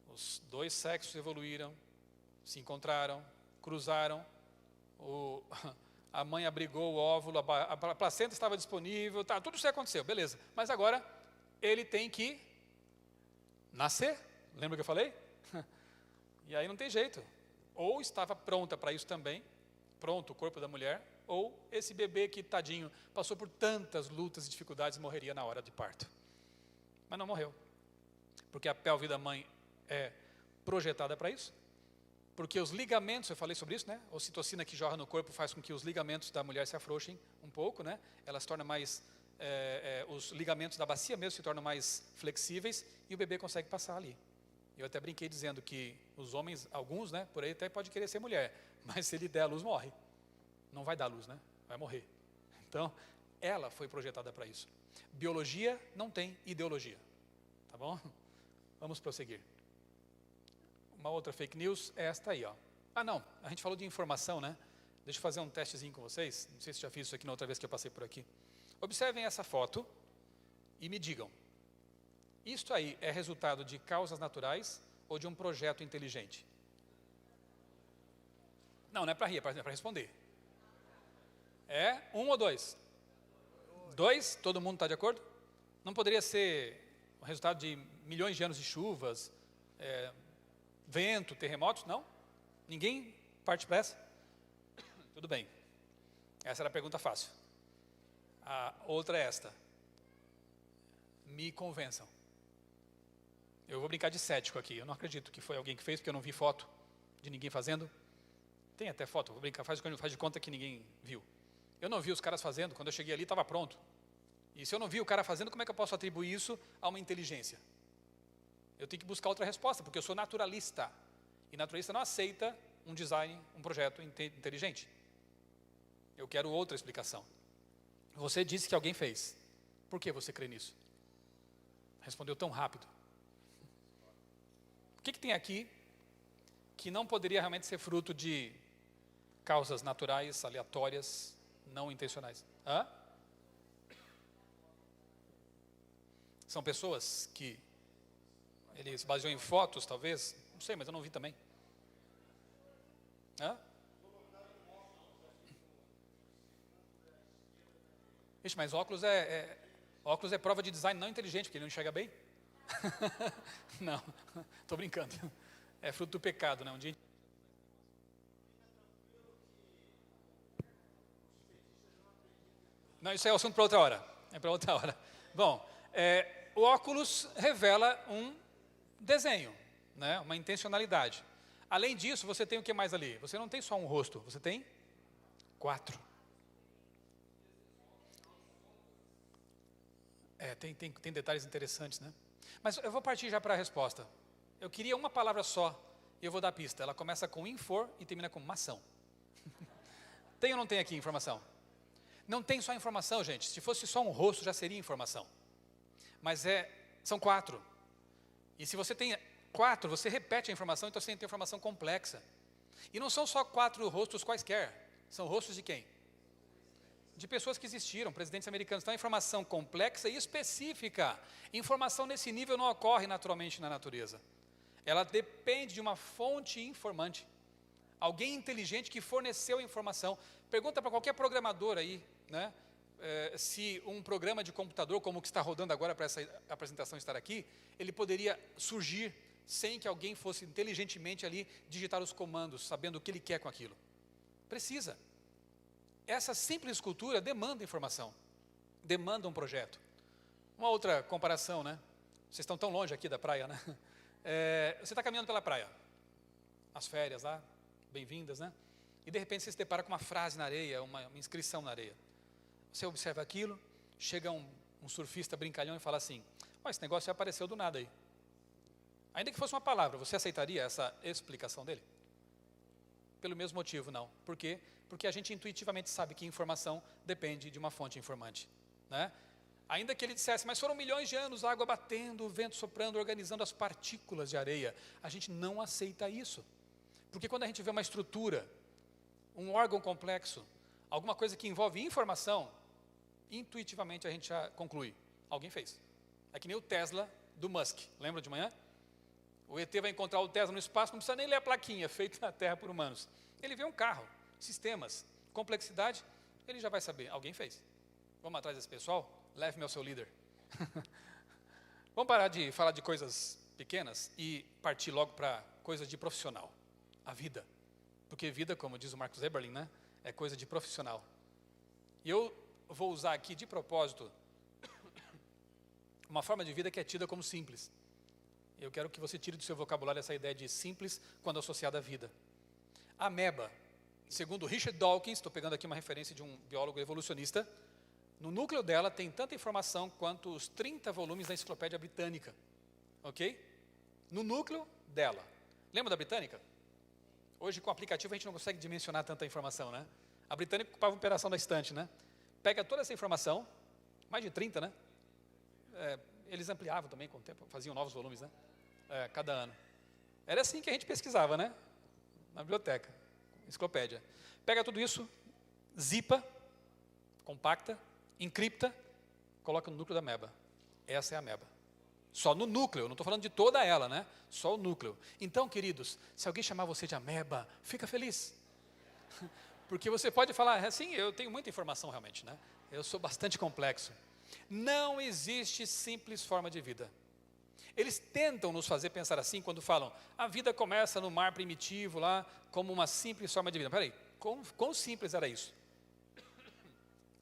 Os dois sexos evoluíram, se encontraram, cruzaram, a mãe abrigou o óvulo, a placenta estava disponível, tá, tudo isso aconteceu, beleza. Mas agora ele tem que nascer, lembra que eu falei? E aí não tem jeito. Ou estava pronta para isso também, pronto o corpo da mulher, ou esse bebê que, tadinho, passou por tantas lutas e dificuldades, morreria na hora de parto. Mas não morreu, porque a pelve da mãe é projetada para isso, porque os ligamentos, eu falei sobre isso, né? A ocitocina que jorra no corpo faz com que os ligamentos da mulher se afrouxem um pouco, né? Ela se torna mais, os ligamentos da bacia mesmo se tornam mais flexíveis e o bebê consegue passar ali. Eu até brinquei dizendo que os homens, alguns, né, por aí até pode querer ser mulher, mas se ele der a luz, morre. Não vai dar luz, né? Vai morrer. Então, ela foi projetada para isso. Biologia não tem ideologia. Tá bom? Vamos prosseguir. Uma outra fake news é esta aí, ó. Ah, não, a gente falou de informação, né? Deixa eu fazer um testezinho com vocês. Não sei se já fiz isso aqui na outra vez que eu passei por aqui. Observem essa foto e me digam. Isto aí é resultado de causas naturais ou de um projeto inteligente? Não, não é para rir, é para responder. É 1 ou 2? 2? Todo mundo está de acordo? Não poderia ser o resultado de milhões de anos de chuvas, vento, terremotos? Não? Ninguém parte para essa? Tudo bem. Essa era a pergunta fácil. A outra é esta. Me convençam. Eu vou brincar de cético aqui. Eu não acredito que foi alguém que fez, porque eu não vi foto de ninguém fazendo. Tem até foto, vou brincar, faz de conta que ninguém viu. Eu não vi os caras fazendo, quando eu cheguei ali estava pronto. E se eu não vi o cara fazendo, como é que eu posso atribuir isso a uma inteligência? Eu tenho que buscar outra resposta, porque eu sou naturalista. E naturalista não aceita um design, um projeto inteligente. Eu quero outra explicação. Você disse que alguém fez. Por que você crê nisso? Respondeu tão rápido. O que tem aqui que não poderia realmente ser fruto de causas naturais, aleatórias, não intencionais? Hã? São pessoas que ele se baseou em fotos, talvez? Não sei, mas eu não vi também. Hã? Ixi, mas óculos é prova de design não inteligente, porque ele não enxerga bem. Não, estou brincando. É fruto do pecado, né? Um dia... Não, isso é assunto para outra hora. É para outra hora. Bom, o óculos revela um desenho, né? Uma intencionalidade. Além disso, você tem o que mais ali? Você não tem só um rosto, você tem 4. Tem detalhes interessantes, né? Mas eu vou partir já para a resposta. Eu queria uma palavra só e eu vou dar a pista. Ela começa com infor e termina com mação. Tem ou não tem aqui informação? Não tem só informação, gente. Se fosse só um rosto, já seria informação. Mas são 4. E se você tem 4, você repete a informação, então você tem informação complexa. E não são só 4 rostos quaisquer. São rostos de quem? De pessoas que existiram, presidentes americanos. Então, é informação complexa e específica. Informação nesse nível não ocorre naturalmente na natureza. Ela depende de uma fonte informante. Alguém inteligente que forneceu a informação. Pergunta para qualquer programador aí, né? Se um programa de computador, como o que está rodando agora para essa apresentação estar aqui, ele poderia surgir sem que alguém fosse inteligentemente ali digitar os comandos, sabendo o que ele quer com aquilo. Precisa. Essa simples escultura demanda informação, demanda um projeto. Uma outra comparação, né? Vocês estão tão longe aqui da praia, né? Você está caminhando pela praia, as férias lá, bem-vindas, né? E de repente você se depara com uma frase na areia, uma inscrição na areia. Você observa aquilo, chega um surfista brincalhão e fala assim: esse negócio já apareceu do nada aí. Ainda que fosse uma palavra, você aceitaria essa explicação dele? Pelo mesmo motivo, não. Por quê? Porque a gente intuitivamente sabe que informação depende de uma fonte informante, né? Ainda que ele dissesse, mas foram milhões de anos, água batendo, o vento soprando, organizando as partículas de areia. A gente não aceita isso. Porque quando a gente vê uma estrutura, um órgão complexo, alguma coisa que envolve informação, intuitivamente a gente já conclui. Alguém fez. É que nem o Tesla do Musk. Lembra de manhã? O ET vai encontrar o Tesla no espaço, não precisa nem ler a plaquinha, feita na Terra por humanos. Ele vê um carro, sistemas, Complexidade, ele já vai saber, alguém fez. Vamos atrás desse pessoal? Leve-me ao seu líder. Vamos parar de falar de coisas pequenas e partir logo para coisas de profissional. A vida. Porque vida, como diz o Marcos Eberlin, né, é coisa de profissional. E eu vou usar aqui de propósito uma forma de vida que é tida como simples. Eu quero que você tire do seu vocabulário essa ideia de simples quando associada à vida. A ameba, segundo Richard Dawkins, estou pegando aqui uma referência de um biólogo evolucionista, no núcleo dela tem tanta informação quanto os 30 volumes da Enciclopédia Britânica. Ok? No núcleo dela. Lembra da Britânica? Hoje, com o aplicativo, a gente não consegue dimensionar tanta informação, né? A Britânica ocupava a operação da estante, né? Pega toda essa informação, mais de 30, né? Eles ampliavam também com o tempo, faziam novos volumes, né? Cada ano. Era assim que a gente pesquisava, né? Na biblioteca, enciclopédia. Pega tudo isso, zipa, compacta, encripta, coloca no núcleo da ameba. Essa é a ameba. Só no núcleo, não estou falando de toda ela, né? Só o núcleo. Então, queridos, se alguém chamar você de ameba, fica feliz. Porque você pode falar, assim, eu tenho muita informação realmente, né? Eu sou bastante complexo. Não existe simples forma de vida. Eles tentam nos fazer pensar assim quando falam, a vida começa no mar primitivo lá, como uma simples forma de vida. Peraí, quão simples era isso?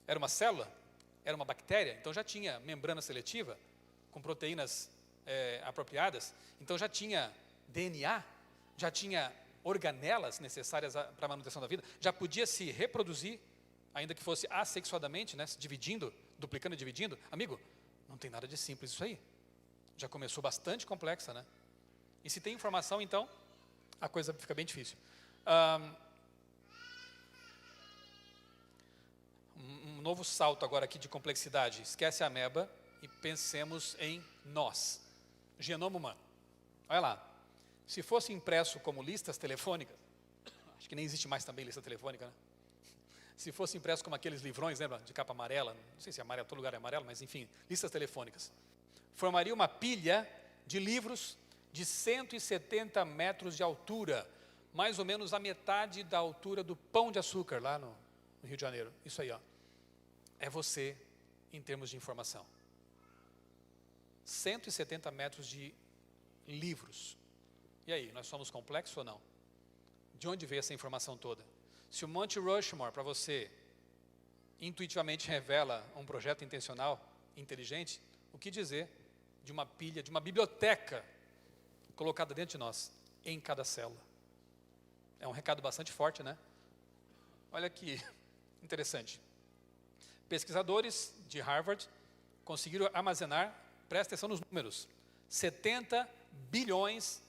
Era uma célula? Era uma bactéria? Então já tinha membrana seletiva, com proteínas apropriadas, então já tinha DNA, já tinha organelas necessárias para a manutenção da vida, já podia se reproduzir, ainda que fosse assexuadamente, né, se dividindo, duplicando e dividindo. Amigo, não tem nada de simples isso aí. Já começou bastante complexa, né? E se tem informação, então, a coisa fica bem difícil. Um novo salto agora aqui de complexidade. Esquece a ameba e pensemos em nós. Genoma humano. Olha lá. Se fosse impresso como listas telefônicas, acho que nem existe mais também lista telefônica, né? Se fosse impresso como aqueles livrões, lembra, de capa amarela, não sei se é amarelo, todo lugar é amarelo, mas enfim, listas telefônicas. Formaria uma pilha de livros de 170 metros de altura, mais ou menos a metade da altura do Pão de Açúcar, lá no Rio de Janeiro. Isso aí, ó. É você em termos de informação. 170 metros de livros. E aí, nós somos complexos ou não? De onde veio essa informação toda? Se o Monte Rushmore, para você, intuitivamente revela um projeto intencional, inteligente, o que dizer de uma pilha, de uma biblioteca colocada dentro de nós, em cada célula? É um recado bastante forte, né? Olha que interessante. Pesquisadores de Harvard conseguiram armazenar, presta atenção nos números, 70 bilhões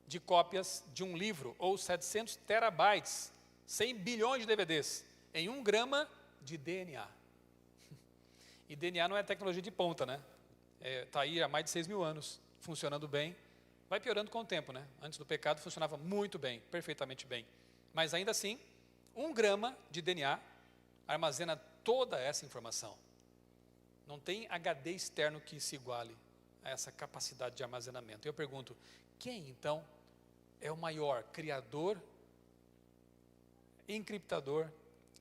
de cópias de um livro, ou 700 terabytes, 100 bilhões de DVDs, em 1 grama de DNA. E DNA não é tecnologia de ponta, né? Está aí há mais de 6 mil anos, funcionando bem. Vai piorando com o tempo, né? Antes do pecado funcionava muito bem, perfeitamente bem. Mas ainda assim, 1 grama de DNA armazena toda essa informação. Não tem HD externo que se iguale a essa capacidade de armazenamento. Eu pergunto, quem então é o maior criador, encriptador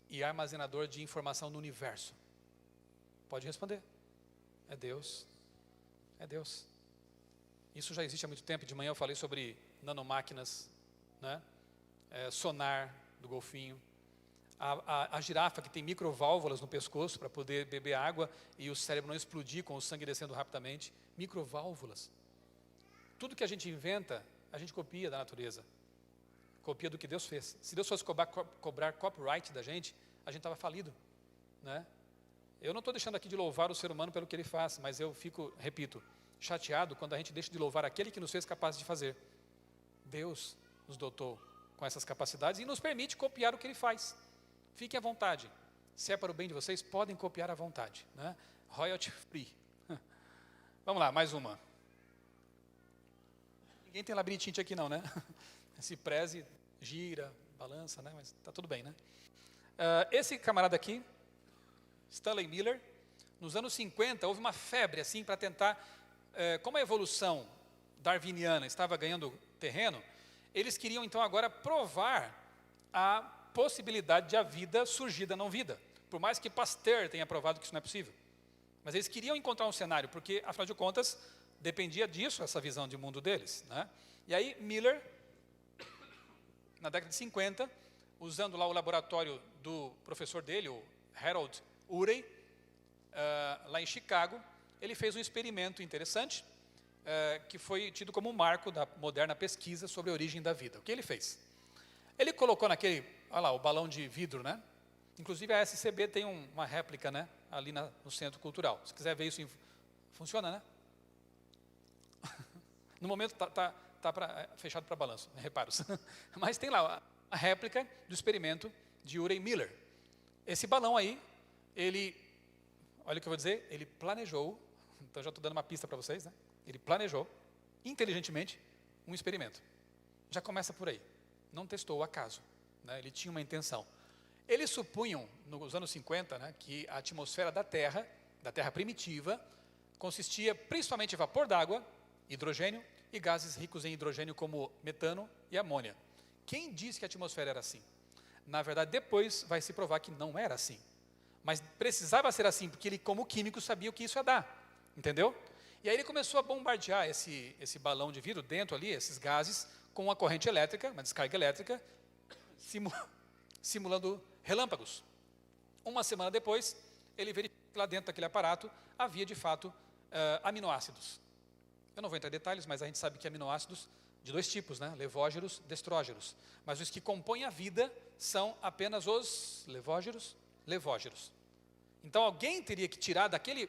e armazenador de informação no universo? Pode responder. É Deus. É Deus. Isso já existe há muito tempo. De manhã eu falei sobre nanomáquinas, né? Sonar do golfinho. A girafa que tem microválvulas no pescoço para poder beber água e o cérebro não explodir com o sangue descendo rapidamente. Microválvulas. Tudo que a gente inventa, a gente copia da natureza. Copia do que Deus fez. Se Deus fosse cobrar copyright da gente estava falido, né? Eu não estou deixando aqui de louvar o ser humano pelo que ele faz, mas eu fico, repito, chateado quando a gente deixa de louvar aquele que nos fez capazes de fazer. Deus nos dotou com essas capacidades e nos permite copiar o que ele faz. Fiquem à vontade. Se é para o bem de vocês, podem copiar à vontade, né? Royalty free. Vamos lá, mais uma. Ninguém tem labirintite aqui não, né? Se preze, gira, balança, né? Mas está tudo bem, né? Esse camarada aqui, Stanley Miller, nos anos 50, houve uma febre assim para tentar, como a evolução darwiniana estava ganhando terreno, eles queriam então agora provar a possibilidade de a vida surgir da não-vida, por mais que Pasteur tenha provado que isso não é possível. Mas eles queriam encontrar um cenário, porque, afinal de contas, dependia disso, essa visão de mundo deles, né? E aí, Miller, na década de 50, usando lá o laboratório do professor dele, o Harold Urey, lá em Chicago, ele fez um experimento interessante, que foi tido como um marco da moderna pesquisa sobre a origem da vida. O que ele fez? Ele colocou naquele, olha lá, o balão de vidro, né? Inclusive a SCB tem uma réplica, né, ali no Centro Cultural. Se quiser ver isso, funciona, né? No momento está fechado para balanço, reparos. Mas tem lá a réplica do experimento de Urey Miller. Esse balão aí, olha o que eu vou dizer, ele planejou, então já estou dando uma pista para vocês, né? Ele planejou, inteligentemente, um experimento. Já começa por aí. Não testou o acaso, né? Ele tinha uma intenção. Eles supunham, nos anos 50, né, que a atmosfera da Terra primitiva, consistia principalmente em vapor d'água, hidrogênio e gases ricos em hidrogênio como metano e amônia. Quem disse que a atmosfera era assim? Na verdade, depois vai se provar que não era assim. Mas precisava ser assim, porque ele, como químico, sabia o que isso ia dar. Entendeu? E aí ele começou a bombardear esse balão de vidro dentro ali, esses gases, com uma corrente elétrica, uma descarga elétrica, simulando relâmpagos. Uma semana depois, ele verificou que lá dentro daquele aparato havia, de fato, aminoácidos. Eu não vou entrar em detalhes, mas a gente sabe que aminoácidos de dois tipos, né? Levógeros, destrógeros. Mas os que compõem a vida são apenas os levógeros. Então alguém teria que tirar daquele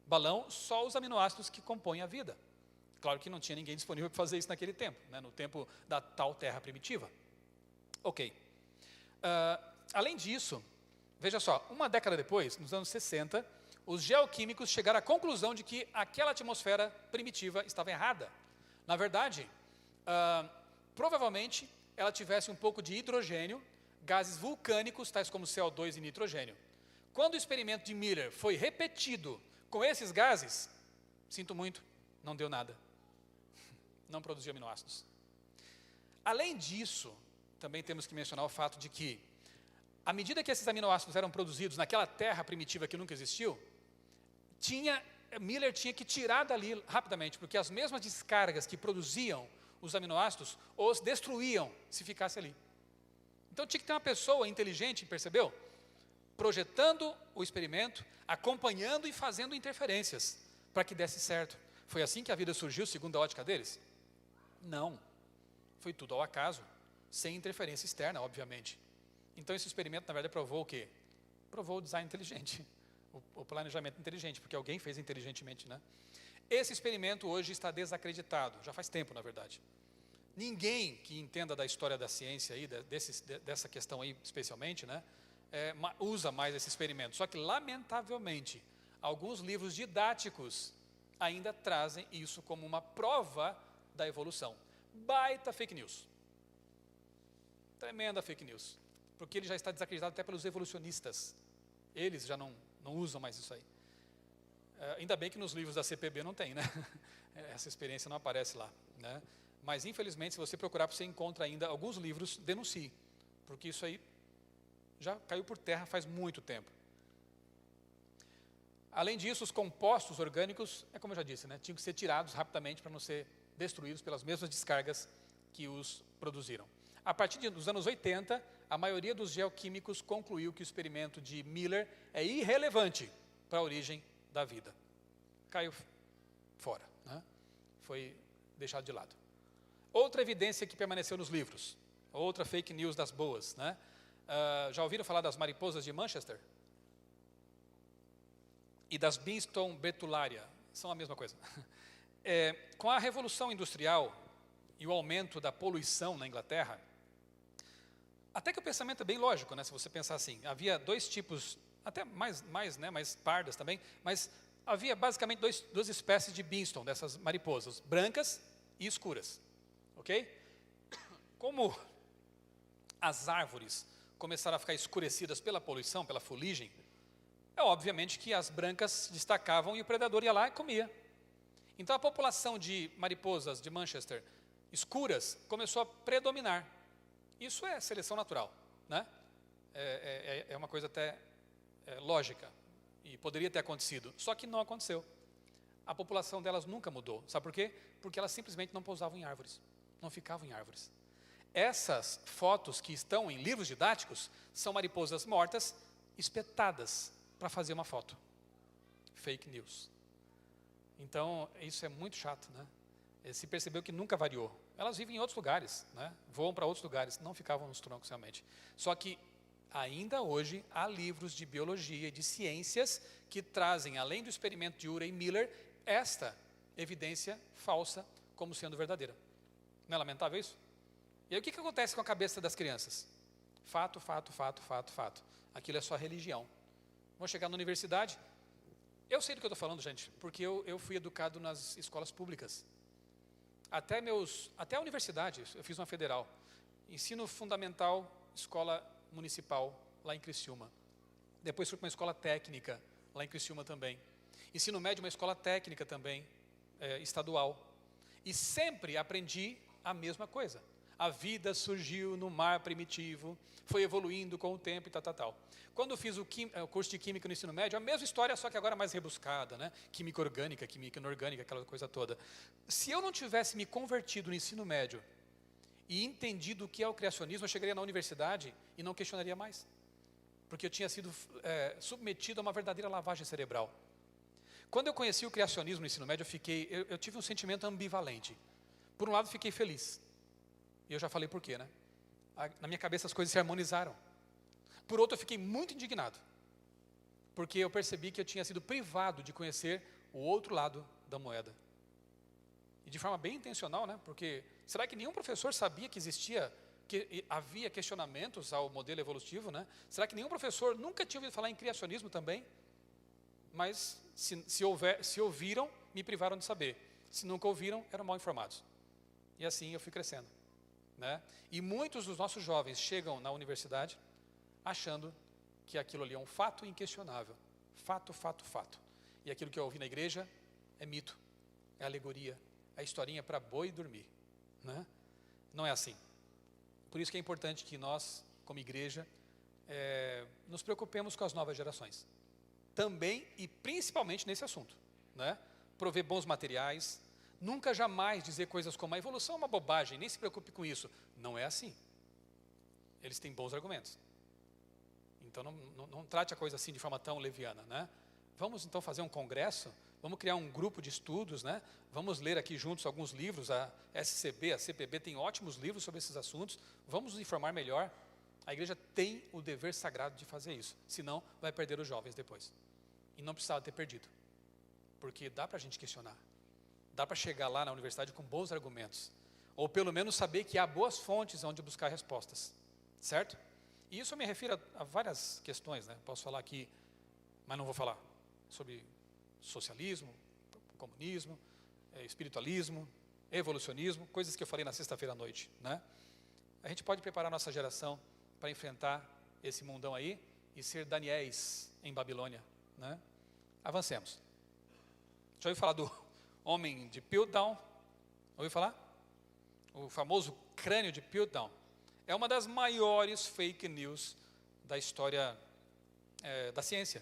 balão só os aminoácidos que compõem a vida. Claro que não tinha ninguém disponível para fazer isso naquele tempo, né? No tempo da tal Terra primitiva. Ok. Além disso, veja só, uma década depois, nos anos 60, os geoquímicos chegaram à conclusão de que aquela atmosfera primitiva estava errada. Na verdade, provavelmente ela tivesse um pouco de hidrogênio, gases vulcânicos, tais como CO2 e nitrogênio. Quando o experimento de Miller foi repetido com esses gases, sinto muito, não deu nada. Não produziu aminoácidos. Além disso, também temos que mencionar o fato de que, à medida que esses aminoácidos eram produzidos naquela terra primitiva que nunca existiu, Miller tinha que tirar dali rapidamente, porque as mesmas descargas que produziam os aminoácidos os destruíam se ficasse ali. Então tinha que ter uma pessoa inteligente, percebeu? Projetando o experimento, acompanhando e fazendo interferências para que desse certo. Foi assim que a vida surgiu, segundo a ótica deles? Não. Foi tudo ao acaso, sem interferência externa, obviamente. Então esse experimento, na verdade, provou o quê? Provou o design inteligente, o planejamento inteligente, porque alguém fez inteligentemente, né? Esse experimento hoje está desacreditado, já faz tempo, na verdade. Ninguém que entenda da história da ciência aí, dessa questão aí especialmente, né, usa mais esse experimento. Só que, lamentavelmente, alguns livros didáticos ainda trazem isso como uma prova da evolução. Baita fake news. Tremenda fake news. Porque ele já está desacreditado até pelos evolucionistas. Eles já não usam mais isso aí. Ainda bem que nos livros da CPB não tem, né? Essa experiência não aparece lá, né? Mas, infelizmente, se você procurar, você encontra ainda alguns livros, denuncie. Porque isso aí já caiu por terra faz muito tempo. Além disso, os compostos orgânicos, como eu já disse, né, tinham que ser tirados rapidamente para não ser destruídos pelas mesmas descargas que os produziram. A partir dos anos 80, a maioria dos geoquímicos concluiu que o experimento de Miller é irrelevante para a origem da vida. Caiu fora, né? Foi deixado de lado. Outra evidência que permaneceu nos livros, outra fake news das boas, né? Já ouviram falar das mariposas de Manchester? E das Binston betularia, são a mesma coisa. Com a Revolução Industrial e o aumento da poluição na Inglaterra, até que o pensamento é bem lógico, né? Se você pensar assim, havia dois tipos, até mais pardas também, mas havia basicamente duas espécies de Binston, dessas mariposas, brancas e escuras. Ok? Como as árvores começaram a ficar escurecidas pela poluição, pela fuligem, obviamente que as brancas se destacavam e o predador ia lá e comia. Então a população de mariposas de Manchester escuras começou a predominar. Isso é seleção natural, né? É uma coisa até lógica, e poderia ter acontecido, só que não aconteceu. A população delas nunca mudou. Sabe por quê? Porque elas simplesmente não pousavam em árvores, não ficavam em árvores. Essas fotos que estão em livros didáticos são mariposas mortas espetadas para fazer uma foto. Fake news. Então, isso é muito chato, né? Se percebeu que nunca variou. Elas vivem em outros lugares, né? Voam para outros lugares, não ficavam nos troncos realmente. Só que, ainda hoje, há livros de biologia e de ciências que trazem, além do experimento de Urey e Miller, esta evidência falsa como sendo verdadeira. Não é lamentável isso? E aí o que acontece com a cabeça das crianças? Fato, fato, fato, fato, fato. Aquilo é só religião. Vão chegar na universidade. Eu sei do que eu estou falando, gente, porque eu fui educado nas escolas públicas. Até a universidade, eu fiz uma federal. Ensino fundamental, escola municipal, lá em Criciúma. Depois fui para uma escola técnica, lá em Criciúma também. Ensino médio, uma escola técnica também, estadual. E sempre aprendi a mesma coisa. A vida surgiu no mar primitivo, foi evoluindo com o tempo e tal. Quando eu fiz o curso de Química no ensino médio, a mesma história, só que agora mais rebuscada, né? Química orgânica, química inorgânica, aquela coisa toda. Se eu não tivesse me convertido no ensino médio e entendido o que é o criacionismo, eu chegaria na universidade e não questionaria mais. Porque eu tinha sido submetido a uma verdadeira lavagem cerebral. Quando eu conheci o criacionismo no ensino médio, eu tive um sentimento ambivalente. Por um lado, fiquei feliz. E eu já falei por quê, né? Na minha cabeça as coisas se harmonizaram. Por outro, eu fiquei muito indignado. Porque eu percebi que eu tinha sido privado de conhecer o outro lado da moeda. E de forma bem intencional, né? Porque será que nenhum professor sabia que havia questionamentos ao modelo evolutivo, né? Será que nenhum professor nunca tinha ouvido falar em criacionismo também? Mas se ouviram, me privaram de saber. Se nunca ouviram, eram mal informados. E assim eu fui crescendo, né? E muitos dos nossos jovens chegam na universidade achando que aquilo ali é um fato inquestionável. Fato, fato, fato. E aquilo que eu ouvi na igreja é mito, é alegoria, é historinha para boi dormir, né? Não é assim. Por isso que é importante que nós, como igreja, nos preocupemos com as novas gerações. Também e principalmente nesse assunto, né? Prover bons materiais, nunca jamais dizer coisas como a evolução é uma bobagem, nem se preocupe com isso. Não é assim. Eles têm bons argumentos. Então não trate a coisa assim de forma tão leviana, né? Vamos então fazer um congresso, vamos criar um grupo de estudos, né? Vamos ler aqui juntos alguns livros, a SCB, a CPB tem ótimos livros sobre esses assuntos, vamos nos informar melhor. A igreja tem o dever sagrado de fazer isso, senão vai perder os jovens depois. E não precisava ter perdido, porque dá para a gente questionar, dá para chegar lá na universidade com bons argumentos, ou pelo menos saber que há boas fontes onde buscar respostas, certo? E isso eu me refiro a várias questões, né? Posso falar aqui, mas não vou falar, sobre socialismo, comunismo, espiritualismo, evolucionismo, coisas que eu falei na sexta-feira à noite, né? A gente pode preparar a nossa geração para enfrentar esse mundão aí e ser Daniéis em Babilônia, né? Avancemos. Já ouviu falar do homem de Piltdown? Ouviu falar? O famoso crânio de Piltdown. É uma das maiores fake news da história da ciência.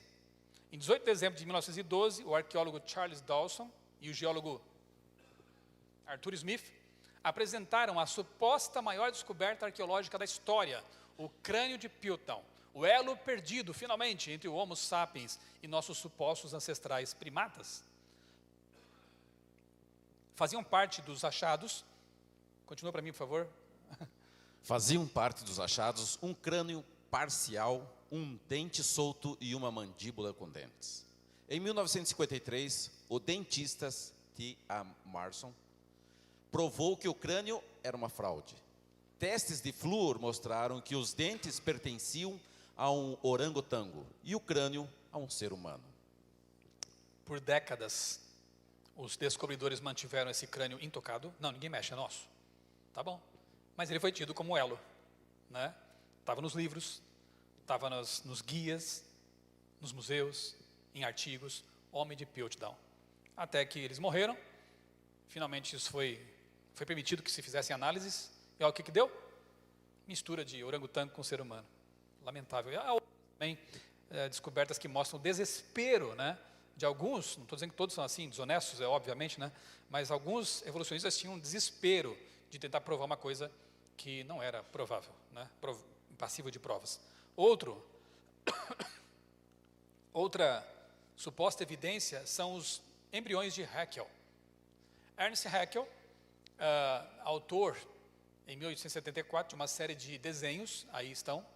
Em 18 de dezembro de 1912, o arqueólogo Charles Dawson e o geólogo Arthur Smith apresentaram a suposta maior descoberta arqueológica da história, o crânio de Piltdown, o elo perdido, finalmente, entre o Homo sapiens e nossos supostos ancestrais primatas. Faziam parte dos achados, continua para mim, por favor. Faziam parte dos achados um crânio parcial, um dente solto e uma mandíbula com dentes. Em 1953, o dentista T.A. Marson provou que o crânio era uma fraude. Testes de flúor mostraram que os dentes pertenciam a um orangotango e o crânio a um ser humano. Por décadas, os descobridores mantiveram esse crânio intocado. Não, ninguém mexe, é nosso. Tá bom. Mas ele foi tido como elo, né? Estava nos livros, estava nos guias, nos museus, em artigos, homem de Piltdown. Até que eles morreram, finalmente isso foi permitido que se fizessem análises, e olha o que deu? Mistura de orangotango com ser humano. lamentável. E há outras também descobertas que mostram o desespero, né, de alguns, não estou dizendo que todos são assim, desonestos, obviamente, né, mas alguns evolucionistas tinham desespero de tentar provar uma coisa que não era provável, né, passível de provas. Outra suposta evidência são os embriões de Haeckel. Ernst Haeckel, autor, em 1874, de uma série de desenhos, aí estão,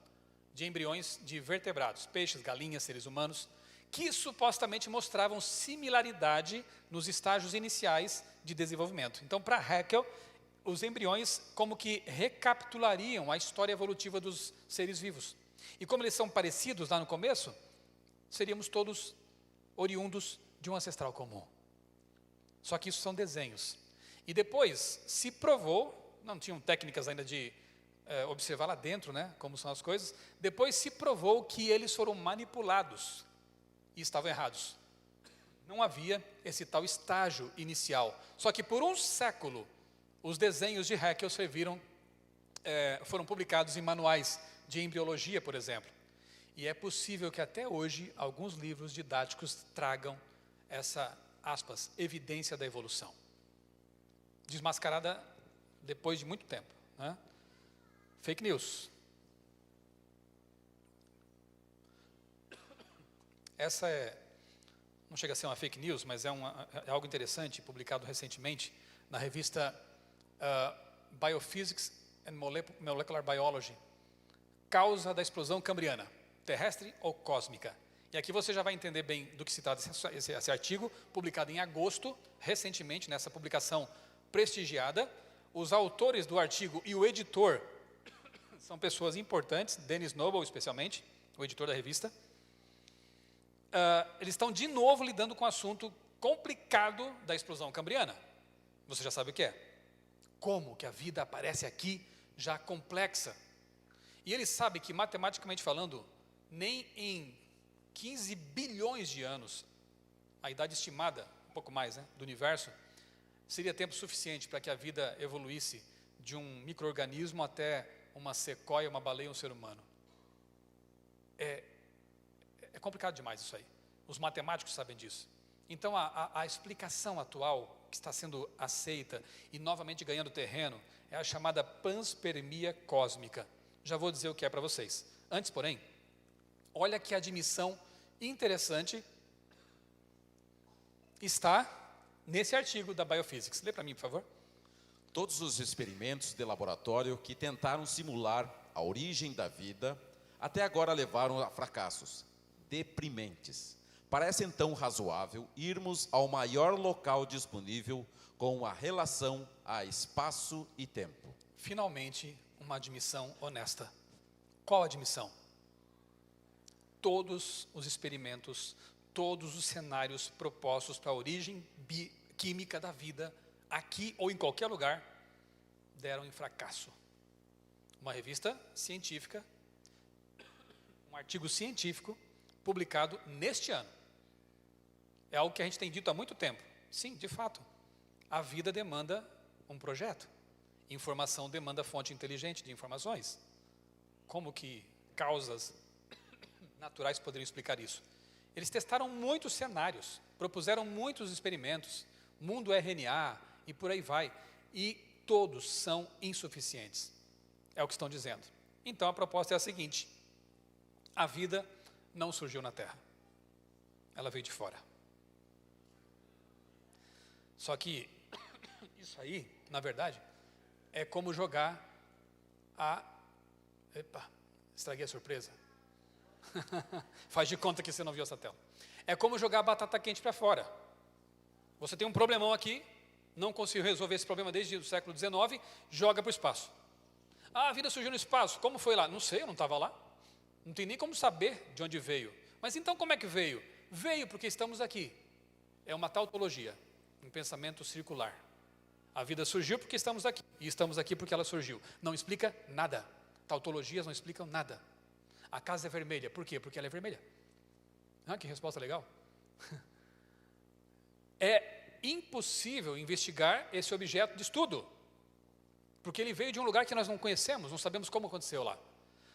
de embriões de vertebrados, peixes, galinhas, seres humanos, que supostamente mostravam similaridade nos estágios iniciais de desenvolvimento. Então, para Haeckel, os embriões como que recapitulariam a história evolutiva dos seres vivos. E como eles são parecidos lá no começo, seríamos todos oriundos de um ancestral comum. Só que isso são desenhos. E depois se provou, não tinham técnicas ainda de observar lá dentro, né, como são as coisas, depois se provou que eles foram manipulados e estavam errados. Não havia esse tal estágio inicial. Só que por um século, os desenhos de Haeckel foram publicados em manuais de embriologia, por exemplo. E é possível que até hoje alguns livros didáticos tragam essa, aspas, evidência da evolução. Desmascarada depois de muito tempo, né? Fake news. Essa não chega a ser uma fake news, mas é algo interessante, publicado recentemente na revista Biophysics and Molecular Biology. Causa da explosão cambriana, terrestre ou cósmica. E aqui você já vai entender bem do que se trata esse artigo, publicado em agosto, recentemente, nessa publicação prestigiada. Os autores do artigo e o editor são pessoas importantes, Dennis Noble especialmente, o editor da revista. Eles estão de novo lidando com o assunto complicado da explosão cambriana. Você já sabe o que é. Como que a vida aparece aqui, já complexa. E eles sabem que, matematicamente falando, nem em 15 bilhões de anos, a idade estimada, um pouco mais, né, do universo, seria tempo suficiente para que a vida evoluísse de um micro-organismo até uma sequoia, uma baleia, um ser humano. É complicado demais isso aí. Os matemáticos sabem disso. Então, a explicação atual, que está sendo aceita e novamente ganhando terreno, é a chamada panspermia cósmica. Já vou dizer o que é para vocês. Antes, porém, olha que admissão interessante está nesse artigo da Biophysics. Lê para mim, por favor. Todos os experimentos de laboratório que tentaram simular a origem da vida, até agora levaram a fracassos deprimentes. Parece então razoável irmos ao maior local disponível com a relação a espaço e tempo. Finalmente, uma admissão honesta. Qual admissão? Todos os experimentos, todos os cenários propostos para a origem química da vida, aqui ou em qualquer lugar, deram em fracasso. Uma revista científica, um artigo científico, publicado neste ano. É algo que a gente tem dito há muito tempo. Sim, de fato, a vida demanda um projeto. Informação demanda fonte inteligente de informações. Como que causas naturais poderiam explicar isso? Eles testaram muitos cenários, propuseram muitos experimentos, mundo RNA e por aí vai, e todos são insuficientes. É o que estão dizendo. Então a proposta é a seguinte: a vida não surgiu na Terra, ela veio de fora. Só que isso aí, na verdade, é como jogar Epa, estraguei a surpresa. Faz de conta que você não viu essa tela. É como jogar a batata quente para fora. Você tem um problemão aqui, não conseguiu resolver esse problema desde o século XIX, joga para o espaço. A vida surgiu no espaço, como foi lá? Não sei, eu não estava lá. Não tem nem como saber de onde veio. Mas então como é que veio? Veio porque estamos aqui. É uma tautologia, um pensamento circular. A vida surgiu porque estamos aqui, e estamos aqui porque ela surgiu. Não explica nada. Tautologias não explicam nada. A casa é vermelha, por quê? Porque ela é vermelha. Ah, que resposta legal. É impossível investigar esse objeto de estudo, porque ele veio de um lugar que nós não conhecemos, não sabemos como aconteceu lá.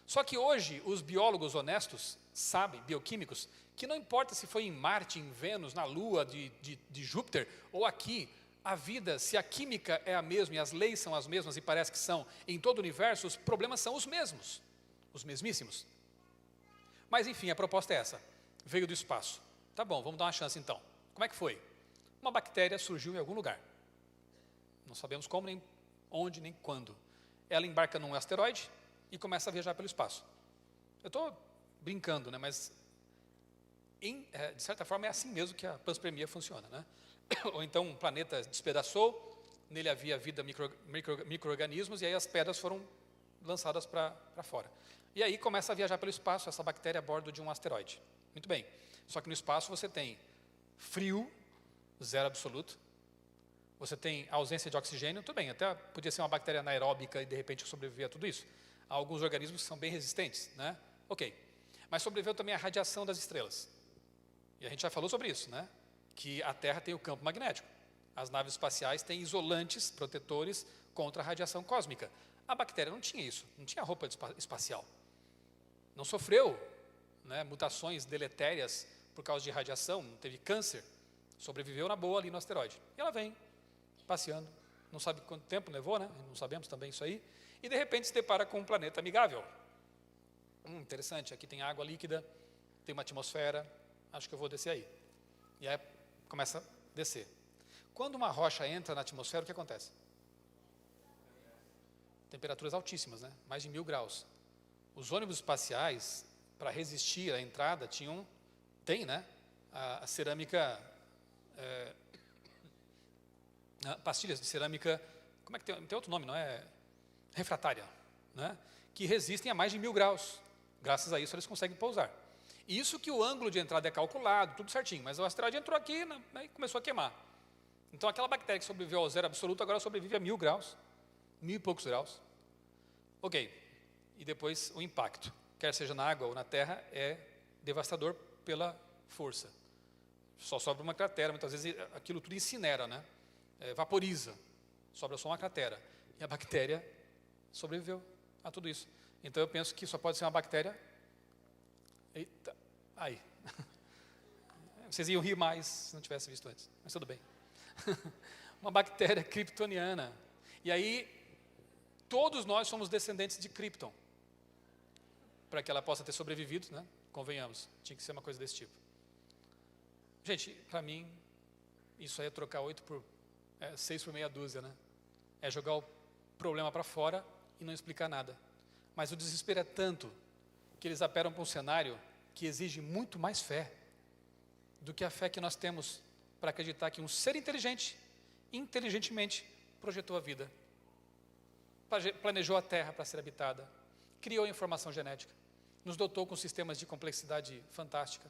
Só que hoje os biólogos honestos sabem, bioquímicos, que não importa se foi em Marte, em Vênus, na Lua de Júpiter ou aqui, a vida, se a química é a mesma e as leis são as mesmas e parece que são em todo o universo, os problemas são os mesmos, os mesmíssimos. Mas enfim, a proposta é essa, veio do espaço. Tá bom, vamos dar uma chance então. Como é que foi? Uma bactéria surgiu em algum lugar. Não sabemos como, nem onde, nem quando. Ela embarca num asteroide e começa a viajar pelo espaço. Eu estou brincando, né? Mas de certa forma é assim mesmo que a panspermia funciona, né? Ou então um planeta despedaçou, nele havia vida, micro-organismos, e aí as pedras foram lançadas para fora. E aí começa a viajar pelo espaço essa bactéria a bordo de um asteroide. Muito bem, só que no espaço você tem frio, zero absoluto, você tem ausência de oxigênio, tudo bem, até podia ser uma bactéria anaeróbica e de repente sobreviver a tudo isso. Há alguns organismos que são bem resistentes, né? Ok, mas sobreviveu também a radiação das estrelas. E a gente já falou sobre isso, né? Que a Terra tem o campo magnético. As naves espaciais têm isolantes, protetores contra a radiação cósmica. A bactéria não tinha isso, não tinha roupa espacial. Não sofreu, né, mutações deletérias por causa de radiação, não teve câncer. Sobreviveu na boa ali no asteroide. E ela vem passeando, não sabe quanto tempo levou, né? Não sabemos também isso aí. E de repente se depara com um planeta amigável. Interessante, aqui tem água líquida, tem uma atmosfera, acho que eu vou descer aí. E aí começa a descer. Quando uma rocha entra na atmosfera, o que acontece? Temperaturas altíssimas, né? Mais de 1000 graus. Os ônibus espaciais, para resistir à entrada, tem, né? A cerâmica, pastilhas de cerâmica, como é que tem outro nome, não é? Refratária, né? Que resistem a mais de 1000 graus. Graças a isso eles conseguem pousar. Isso que o ângulo de entrada é calculado, tudo certinho, mas o asteroide entrou aqui, né, e começou a queimar. Então aquela bactéria que sobreviveu ao zero absoluto, agora sobrevive a 1000 graus, 1000 e poucos graus. Ok, e depois o impacto, quer seja na água ou na terra, é devastador pela força. Só sobra uma cratera, muitas vezes aquilo tudo incinera, né? Vaporiza, sobra só uma cratera. E a bactéria sobreviveu a tudo isso. Então eu penso que só pode ser uma bactéria. Eita, aí. Vocês iam rir mais se não tivesse visto antes, mas tudo bem. Uma bactéria kryptoniana. E aí, todos nós somos descendentes de Krypton. Para que ela possa ter sobrevivido, né? Convenhamos, tinha que ser uma coisa desse tipo. Gente, para mim, isso aí é trocar 6 por meia dúzia, né? É jogar o problema para fora e não explicar nada. Mas o desespero é tanto que eles apelam para um cenário que exige muito mais fé do que a fé que nós temos para acreditar que um ser inteligente, inteligentemente, projetou a vida, planejou a Terra para ser habitada, criou informação genética, nos dotou com sistemas de complexidade fantástica.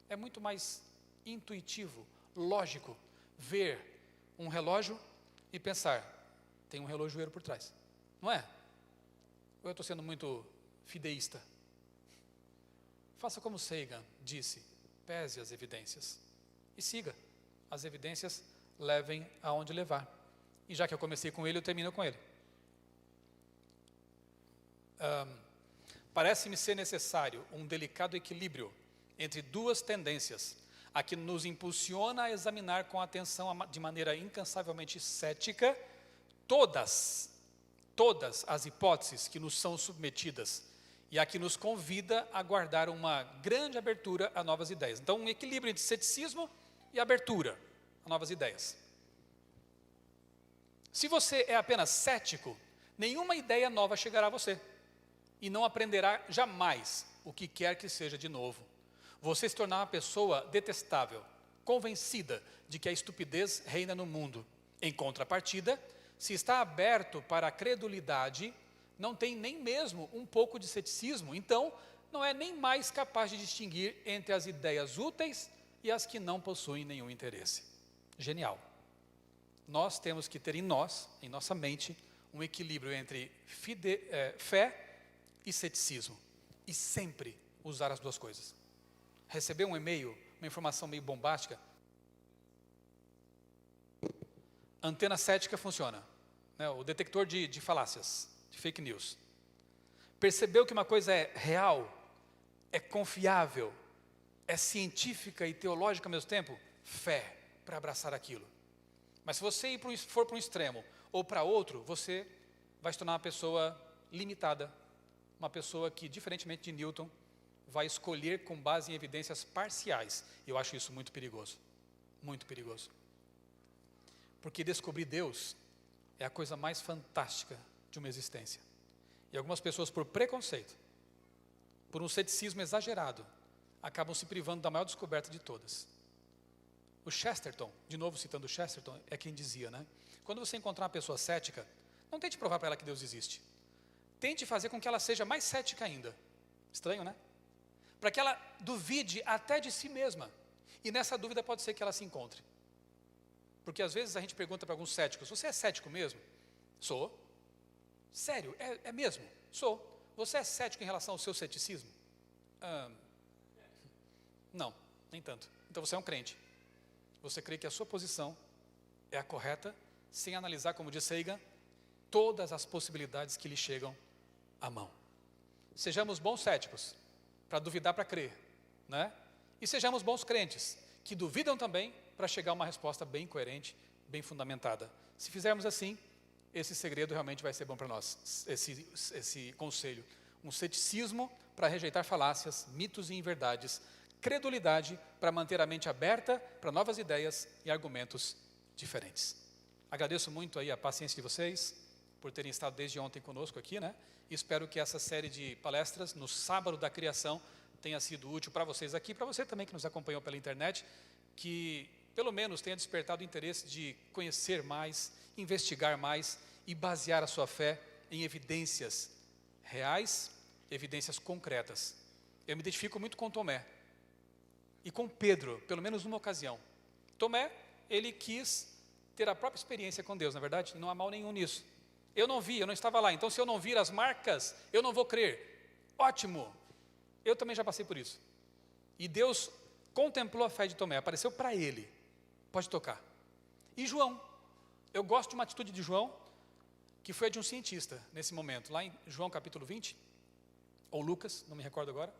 É muito mais intuitivo, lógico, ver um relógio e pensar, tem um relojoeiro por trás, não é? Ou eu estou sendo muito fideísta? Faça como Sagan disse, pese as evidências e siga. As evidências levem aonde levar. E já que eu comecei com ele, eu termino com ele. Parece-me ser necessário um delicado equilíbrio entre duas tendências, a que nos impulsiona a examinar com atenção, de maneira incansavelmente cética, todas as hipóteses que nos são submetidas, e a que nos convida a guardar uma grande abertura a novas ideias. Então, um equilíbrio entre ceticismo e abertura a novas ideias. Se você é apenas cético, nenhuma ideia nova chegará a você, e não aprenderá jamais o que quer que seja de novo. Você se tornar uma pessoa detestável, convencida de que a estupidez reina no mundo. Em contrapartida, se está aberto para a credulidade, não tem nem mesmo um pouco de ceticismo, então não é nem mais capaz de distinguir entre as ideias úteis e as que não possuem nenhum interesse. Genial. Nós temos que ter em nossa mente, um equilíbrio entre fé e ceticismo, e sempre usar as duas coisas. Receber um e-mail, uma informação meio bombástica, antena cética funciona, né? O detector de falácias, de fake news. Percebeu que uma coisa é real, é confiável, é científica e teológica ao mesmo tempo? Fé para abraçar aquilo. Mas se você for para um extremo ou para outro, você vai se tornar uma pessoa limitada. Uma pessoa que, diferentemente de Newton, vai escolher com base em evidências parciais. E eu acho isso muito perigoso. Muito perigoso. Porque descobrir Deus é a coisa mais fantástica de uma existência. E algumas pessoas, por preconceito, por um ceticismo exagerado, acabam se privando da maior descoberta de todas. O Chesterton, de novo citando o Chesterton, é quem dizia, né? Quando você encontrar uma pessoa cética, não tente provar para ela que Deus existe. Tente fazer com que ela seja mais cética ainda. Estranho, né? Para que ela duvide até de si mesma. E nessa dúvida pode ser que ela se encontre. Porque às vezes a gente pergunta para alguns céticos, você é cético mesmo? Sou. Sério, é mesmo? Sou. Você é cético em relação ao seu ceticismo? Não, nem tanto. Então você é um crente. Você crê que a sua posição é a correta, sem analisar, como diz Sagan, todas as possibilidades que lhe chegam à mão. Sejamos bons céticos, para duvidar para crer, né? E sejamos bons crentes, que duvidam também para chegar a uma resposta bem coerente, bem fundamentada. Se fizermos assim, esse segredo realmente vai ser bom para nós, esse conselho. Um ceticismo para rejeitar falácias, mitos e inverdades, credulidade para manter a mente aberta para novas ideias e argumentos diferentes. Agradeço muito aí a paciência de vocês, por terem estado desde ontem conosco aqui, né? E espero que essa série de palestras no sábado da criação tenha sido útil para vocês aqui, para você também que nos acompanhou pela internet, que pelo menos tenha despertado o interesse de conhecer mais, investigar mais e basear a sua fé em evidências reais, evidências concretas. Eu me identifico muito com Tomé e com Pedro, pelo menos numa ocasião. Tomé, ele quis ter a própria experiência com Deus, na verdade, não há mal nenhum nisso. Eu não vi, eu não estava lá, então se eu não vir as marcas, eu não vou crer. Ótimo, eu também já passei por isso. E Deus contemplou a fé de Tomé, apareceu para ele. Pode tocar. E João, eu gosto de uma atitude de João, que foi a de um cientista, nesse momento, lá em João capítulo 20, ou Lucas, não me recordo agora.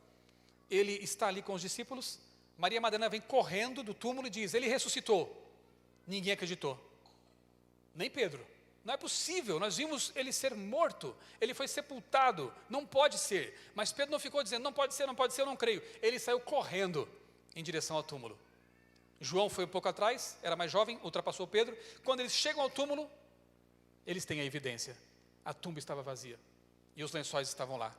Ele está ali com os discípulos, Maria Madalena vem correndo do túmulo e diz, ele ressuscitou. Ninguém acreditou, nem Pedro. Não é possível, nós vimos ele ser morto, ele foi sepultado, não pode ser. Mas Pedro não ficou dizendo, não pode ser, eu não creio. Ele saiu correndo em direção ao túmulo. João foi um pouco atrás, era mais jovem, ultrapassou Pedro. Quando eles chegam ao túmulo, eles têm a evidência. A tumba estava vazia e os lençóis estavam lá.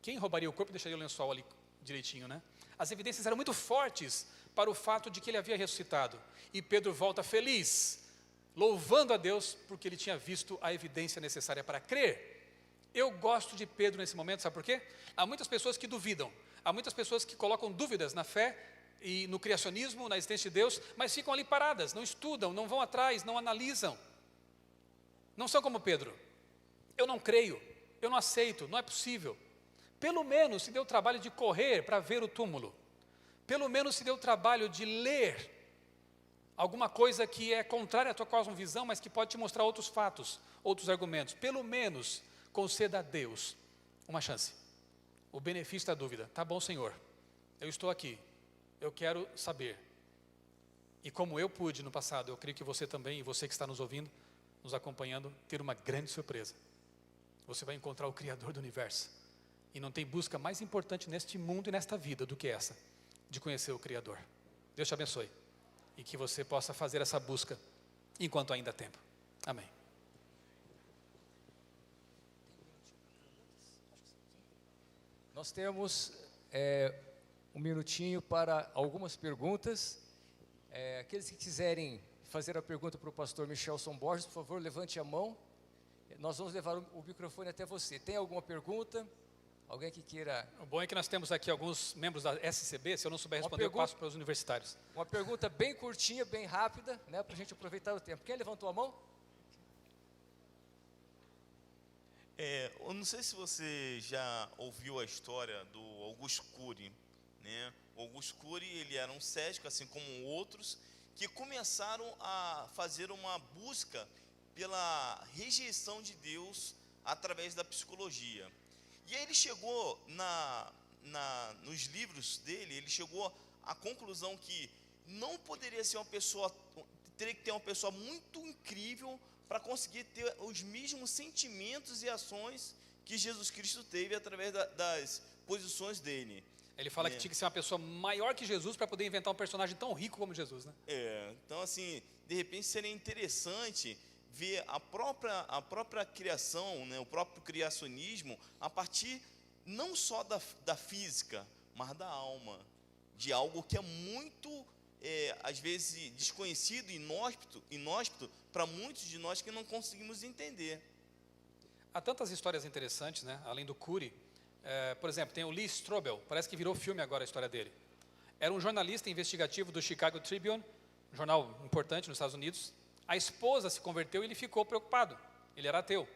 Quem roubaria o corpo e deixaria o lençol ali direitinho, né? As evidências eram muito fortes para o fato de que ele havia ressuscitado. E Pedro volta feliz, louvando a Deus, porque ele tinha visto a evidência necessária para crer. Eu gosto de Pedro nesse momento, sabe por quê? Há muitas pessoas que duvidam, há muitas pessoas que colocam dúvidas na fé e no criacionismo, na existência de Deus, mas ficam ali paradas, não estudam, não vão atrás, não analisam. Não são como Pedro. Eu não creio, eu não aceito, não é possível. Pelo menos se deu o trabalho de correr para ver o túmulo. Pelo menos se deu o trabalho de ler alguma coisa que é contrária à tua cosmovisão, mas que pode te mostrar outros fatos, outros argumentos. Pelo menos conceda a Deus uma chance. O benefício da dúvida. Tá bom, Senhor, eu estou aqui, eu quero saber. E como eu pude no passado, eu creio que você também, e você que está nos ouvindo, nos acompanhando, ter uma grande surpresa. Você vai encontrar o Criador do universo. E não tem busca mais importante neste mundo e nesta vida do que essa, de conhecer o Criador. Deus te abençoe. E que você possa fazer essa busca enquanto ainda há tempo. Amém. Nós temos um minutinho para algumas perguntas. Aqueles que quiserem fazer a pergunta para o pastor Michelson Borges, por favor, levante a mão. Nós vamos levar o microfone até você. Tem alguma pergunta? Alguém que queira... O bom é que nós temos aqui alguns membros da SCB, se eu não souber responder, eu passo para os universitários. Uma pergunta bem curtinha, bem rápida, né, para a gente aproveitar o tempo. Quem levantou a mão? Eu não sei se você já ouviu a história do Auguste Cury, né? O Auguste Cury, ele era um cético, assim como outros, que começaram a fazer uma busca pela rejeição de Deus através da psicologia. E aí ele chegou nos livros dele, ele chegou à conclusão que não poderia ser uma pessoa, teria que ter uma pessoa muito incrível para conseguir ter os mesmos sentimentos e ações que Jesus Cristo teve através das posições dele. Ele fala que tinha que ser uma pessoa maior que Jesus para poder inventar um personagem tão rico como Jesus, né? Então assim, de repente seria interessante ver a própria criação, né, o próprio criacionismo, a partir não só da física, mas da alma, de algo que é muito, às vezes, desconhecido, inóspito para muitos de nós que não conseguimos entender. Há tantas histórias interessantes, né? Além do Cury. Por exemplo, tem o Lee Strobel, parece que virou filme agora a história dele. Era um jornalista investigativo do Chicago Tribune, um jornal importante nos Estados Unidos. A esposa se converteu e ele ficou preocupado. Ele era ateu.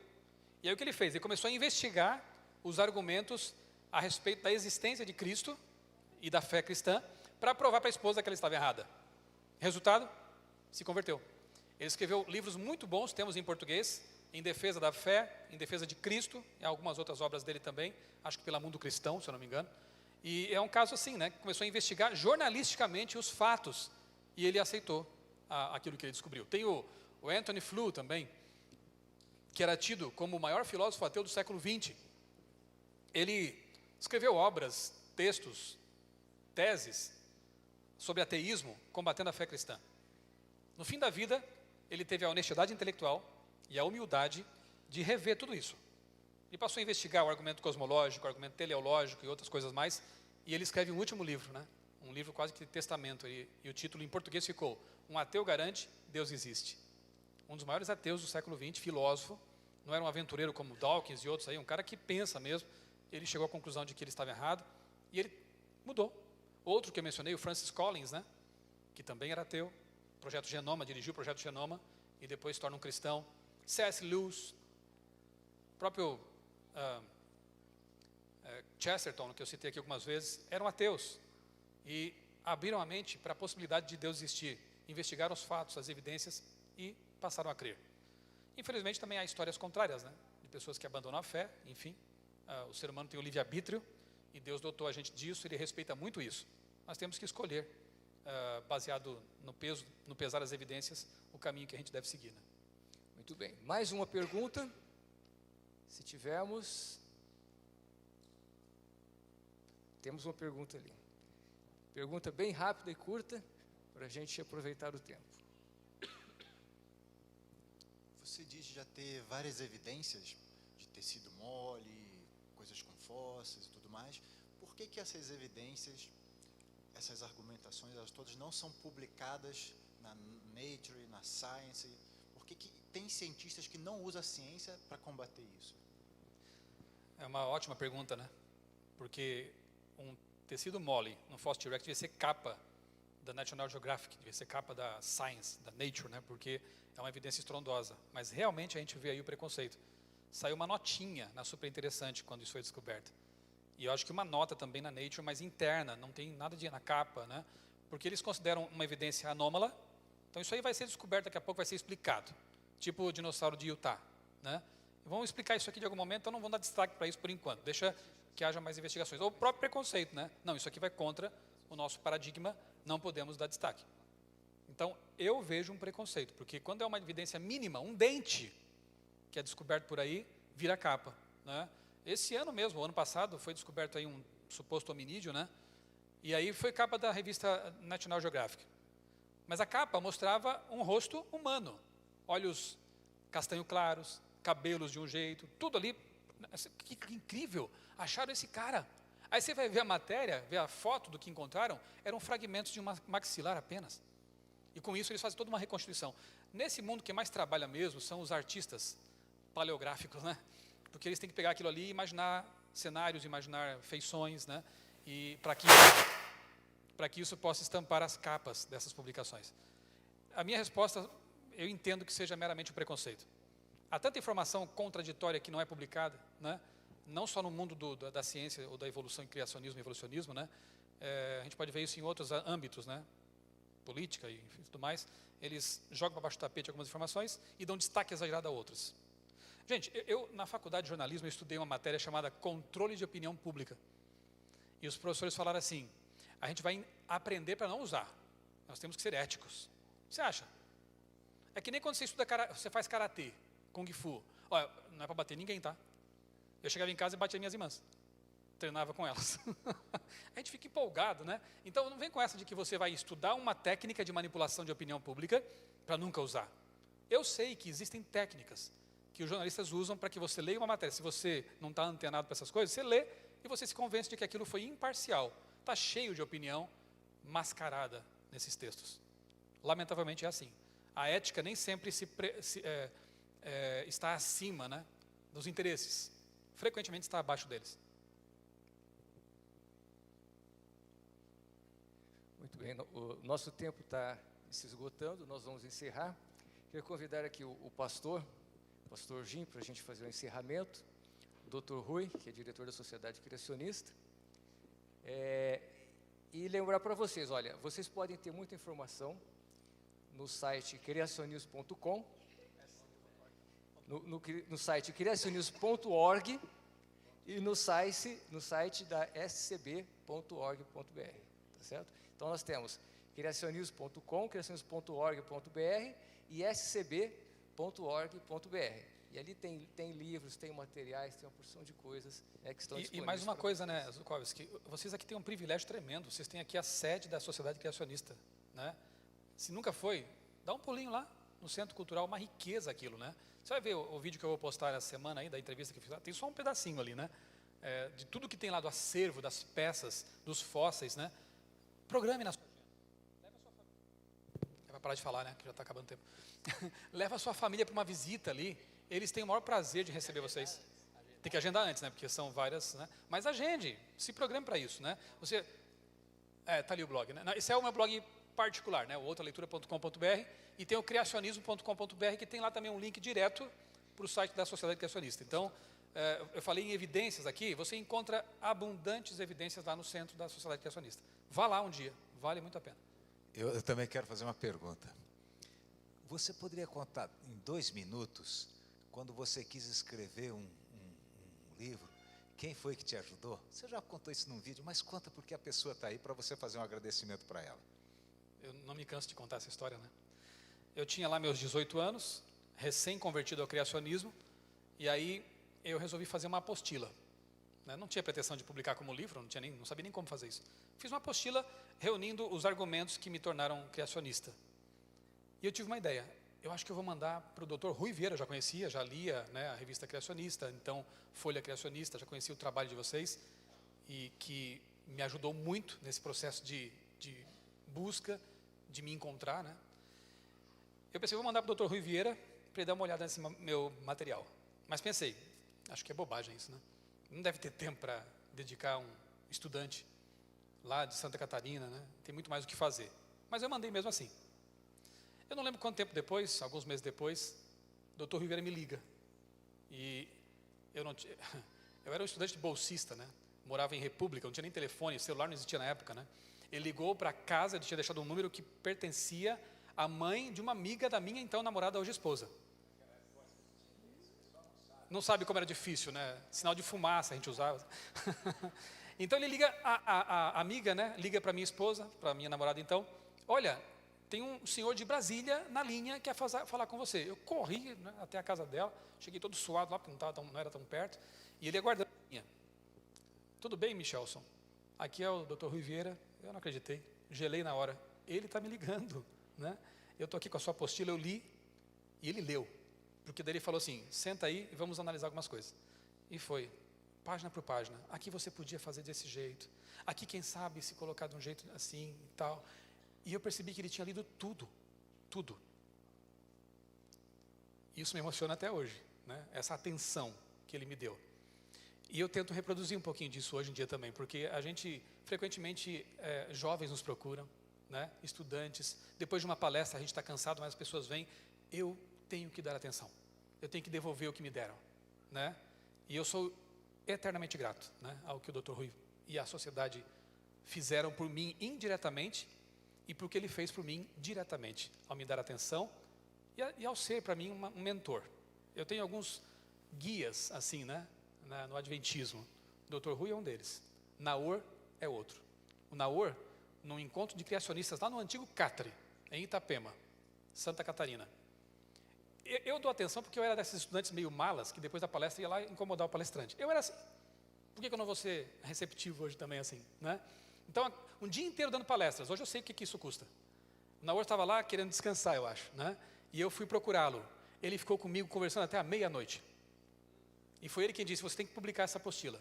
E aí o que ele fez? Ele começou a investigar os argumentos a respeito da existência de Cristo e da fé cristã para provar para a esposa que ela estava errada. Resultado? Se converteu. Ele escreveu livros muito bons, temos em português, em defesa da fé, em defesa de Cristo, e algumas outras obras dele também, acho que pela Mundo Cristão, se eu não me engano. E é um caso assim, né? Começou a investigar jornalisticamente os fatos e ele aceitou aquilo que ele descobriu. Tem o Anthony Flew também, que era tido como o maior filósofo ateu do século XX. Ele escreveu obras, textos, teses sobre ateísmo, combatendo a fé cristã. No fim da vida, ele teve a honestidade intelectual e a humildade de rever tudo isso. E passou a investigar o argumento cosmológico, o argumento teleológico e outras coisas mais, e ele escreve um último livro, né? Um livro quase que de testamento, e o título em português ficou: Um ateu garante, Deus existe. Um dos maiores ateus do século XX, filósofo, não era um aventureiro como Dawkins e outros aí, um cara que pensa mesmo. Ele chegou à conclusão de que ele estava errado, e ele mudou. Outro que eu mencionei, o Francis Collins, né? Que também era ateu, Projeto Genoma, dirigiu o Projeto Genoma, e depois se torna um cristão. C.S. Lewis, próprio Chesterton, que eu citei aqui algumas vezes, eram ateus e abriram a mente para a possibilidade de Deus existir, investigaram os fatos, as evidências e passaram a crer. Infelizmente também há histórias contrárias, né? De pessoas que abandonam a fé, enfim, o ser humano tem o livre-arbítrio e Deus dotou a gente disso, ele respeita muito isso. Nós temos que escolher, baseado no pesar das evidências, o caminho que a gente deve seguir, né? Muito bem. Mais uma pergunta? Se tivermos... Temos uma pergunta ali. Pergunta bem rápida e curta, para a gente aproveitar o tempo. Você diz já ter várias evidências de tecido mole, coisas com fósseis e tudo mais. Por que essas evidências, essas argumentações, elas todas não são publicadas na Nature, na Science? Por que tem cientistas que não usam a ciência para combater isso? É uma ótima pergunta, né? Porque um tecido mole, no fóssil T-Rex, devia ser capa da National Geographic, devia ser capa da Science, da Nature, né? Porque é uma evidência estrondosa. Mas realmente a gente vê aí o preconceito. Saiu uma notinha na Super Interessante quando isso foi descoberto. E eu acho que uma nota também na Nature, mas interna, não tem nada de na capa, né? Porque eles consideram uma evidência anômala. Então isso aí vai ser descoberto, daqui a pouco vai ser explicado. Tipo o dinossauro de Utah, né? Vão explicar isso aqui de algum momento, então não vão dar destaque para isso por enquanto. Deixa que haja mais investigações. Ou o próprio preconceito, né? Não, isso aqui vai contra o nosso paradigma, não podemos dar destaque. Então, eu vejo um preconceito, porque quando é uma evidência mínima, um dente que é descoberto por aí, vira capa, né? Esse ano mesmo, o ano passado, foi descoberto aí um suposto hominídeo, né? E aí foi capa da revista National Geographic. Mas a capa mostrava um rosto humano, olhos castanho claros, cabelos de um jeito, tudo ali. Que incrível, acharam esse cara. Aí você vai ver a matéria, ver a foto do que encontraram, eram fragmentos de uma maxilar apenas. E com isso eles fazem toda uma reconstituição. Nesse mundo que mais trabalha mesmo são os artistas paleográficos, né? Porque eles têm que pegar aquilo ali e imaginar cenários, imaginar feições, né? E para que isso possa estampar as capas dessas publicações. A minha resposta, eu entendo que seja meramente um preconceito. Há tanta informação contraditória que não é publicada, né? Não só no mundo da ciência ou da evolução e criacionismo e evolucionismo, né? A gente pode ver isso em outros âmbitos, né? Política e tudo mais. Eles jogam para baixo do tapete algumas informações e dão destaque exagerado a outras. Gente, eu na faculdade de jornalismo eu estudei uma matéria chamada controle de opinião pública. E os professores falaram assim, a gente vai aprender para não usar. Nós temos que ser éticos. Você acha? É que nem quando você estuda, você faz karatê, kung fu. Olha, não é para bater ninguém, tá? Eu chegava em casa e batia minhas irmãs. Treinava com elas. A gente fica empolgado, né? Então não vem com essa de que você vai estudar uma técnica de manipulação de opinião pública para nunca usar. Eu sei que existem técnicas que os jornalistas usam para que você leia uma matéria. Se você não está antenado para essas coisas, você lê e você se convence de que aquilo foi imparcial. Está cheio de opinião mascarada nesses textos. Lamentavelmente é assim. A ética nem sempre está acima, né, dos interesses. Frequentemente está abaixo deles. Muito bem, o nosso tempo está se esgotando, nós vamos encerrar. Queria convidar aqui o pastor Jim, para a gente fazer o encerramento, o Dr. Rui, que é diretor da Sociedade Criacionista, e lembrar para vocês, olha, vocês podem ter muita informação no site criacionews.com, no site criacionews.org e no site da scb.org.br, tá certo? Então nós temos criacionews.com, criacionews.org.br e scb.org.br. E ali tem livros, tem materiais, tem uma porção de coisas que estão disponíveis. E mais uma coisa, né, Zukovski, vocês aqui têm um privilégio tremendo, vocês têm aqui a sede da Sociedade Criacionista, né? Se nunca foi, dá um pulinho lá no Centro Cultural, uma riqueza aquilo, né? Você vai ver o vídeo que eu vou postar essa semana aí, da entrevista que eu fiz lá, tem só um pedacinho ali, né? De tudo que tem lá do acervo, das peças, dos fósseis, né? Programe na sua agenda. Leva a sua família. É para parar de falar, né? Que já está acabando o tempo. Leva a sua família para uma visita ali. Eles têm o maior prazer de receber vocês. Tem que agendar antes, né? Porque são várias, né? Mas agende, se programe para isso, né? Você, tá ali o blog, né? Esse é o meu blog particular, né? O outraleitura.com.br e tem o criacionismo.com.br que tem lá também um link direto para o site da Sociedade Criacionista. Então, eu falei em evidências aqui, você encontra abundantes evidências lá no centro da Sociedade Criacionista. Vá lá um dia, vale muito a pena. Eu também quero fazer uma pergunta. Você poderia contar em 2 minutos, quando você quis escrever um livro, quem foi que te ajudou? Você já contou isso num vídeo, mas conta porque a pessoa está aí para você fazer um agradecimento para ela. Eu não me canso de contar essa história, né? Eu tinha lá meus 18 anos, recém-convertido ao criacionismo, e aí eu resolvi fazer uma apostila. Né? Não tinha pretensão de publicar como livro, não sabia nem como fazer isso. Fiz uma apostila reunindo os argumentos que me tornaram criacionista. E eu tive uma ideia. Eu acho que eu vou mandar para o Dr. Rui Vieira, já conhecia, já lia, né, a revista Criacionista, então Folha Criacionista, já conhecia o trabalho de vocês, e que me ajudou muito nesse processo de busca, de me encontrar, né? Eu pensei, vou mandar para o Dr. Rui Vieira para ele dar uma olhada nesse meu material. Mas pensei, acho que é bobagem isso, né? Não deve ter tempo para dedicar a um estudante lá de Santa Catarina, né? Tem muito mais o que fazer. Mas eu mandei mesmo assim. Eu não lembro quanto tempo depois, alguns meses depois, o Dr. Rui Vieira me liga. E eu era um estudante bolsista, né? Morava em República, não tinha nem telefone, celular não existia na época, né? Ele ligou para casa, ele tinha deixado um número que pertencia à mãe de uma amiga da minha então namorada, hoje esposa. Não sabe como era difícil, né? Sinal de fumaça a gente usava. Então ele liga, a amiga, né? Liga para minha esposa, para minha namorada então. Olha, tem um senhor de Brasília na linha que quer falar com você. Eu corri, né, até a casa dela, cheguei todo suado lá, porque não era tão perto, e ele aguardando a linha. Tudo bem, Michelson? Aqui é o Dr. Rui Vieira. Eu não acreditei, gelei na hora. Ele está me ligando, né? Eu estou aqui com a sua apostila, eu li, e ele leu. Porque daí ele falou assim, senta aí e vamos analisar algumas coisas. E foi, página por página. Aqui você podia fazer desse jeito. Aqui, quem sabe, se colocar de um jeito assim e tal. E eu percebi que ele tinha lido tudo, tudo. Isso me emociona até hoje, né? Essa atenção que ele me deu. E eu tento reproduzir um pouquinho disso hoje em dia também, porque a gente, frequentemente, jovens nos procuram, né? Estudantes. Depois de uma palestra, a gente está cansado, mas as pessoas vêm. Eu tenho que dar atenção. Eu tenho que devolver o que me deram, né? E eu sou eternamente grato, né, ao que o Dr. Rui e a sociedade fizeram por mim indiretamente, e por que ele fez por mim diretamente, ao me dar atenção e ao ser para mim um mentor. Eu tenho alguns guias, assim, né, no Adventismo. O Dr. Rui é um deles. Naor é outro. O Naor, num encontro de criacionistas lá no antigo Catre, em Itapema, Santa Catarina. Eu dou atenção porque eu era desses estudantes meio malas, que depois da palestra ia lá incomodar o palestrante. Eu era assim. Por que eu não vou ser receptivo hoje também assim, né? Então, um dia inteiro dando palestras. Hoje eu sei o que isso custa. O Naor estava lá querendo descansar, eu acho, né? E eu fui procurá-lo. Ele ficou comigo conversando até a meia-noite. E foi ele quem disse, você tem que publicar essa apostila.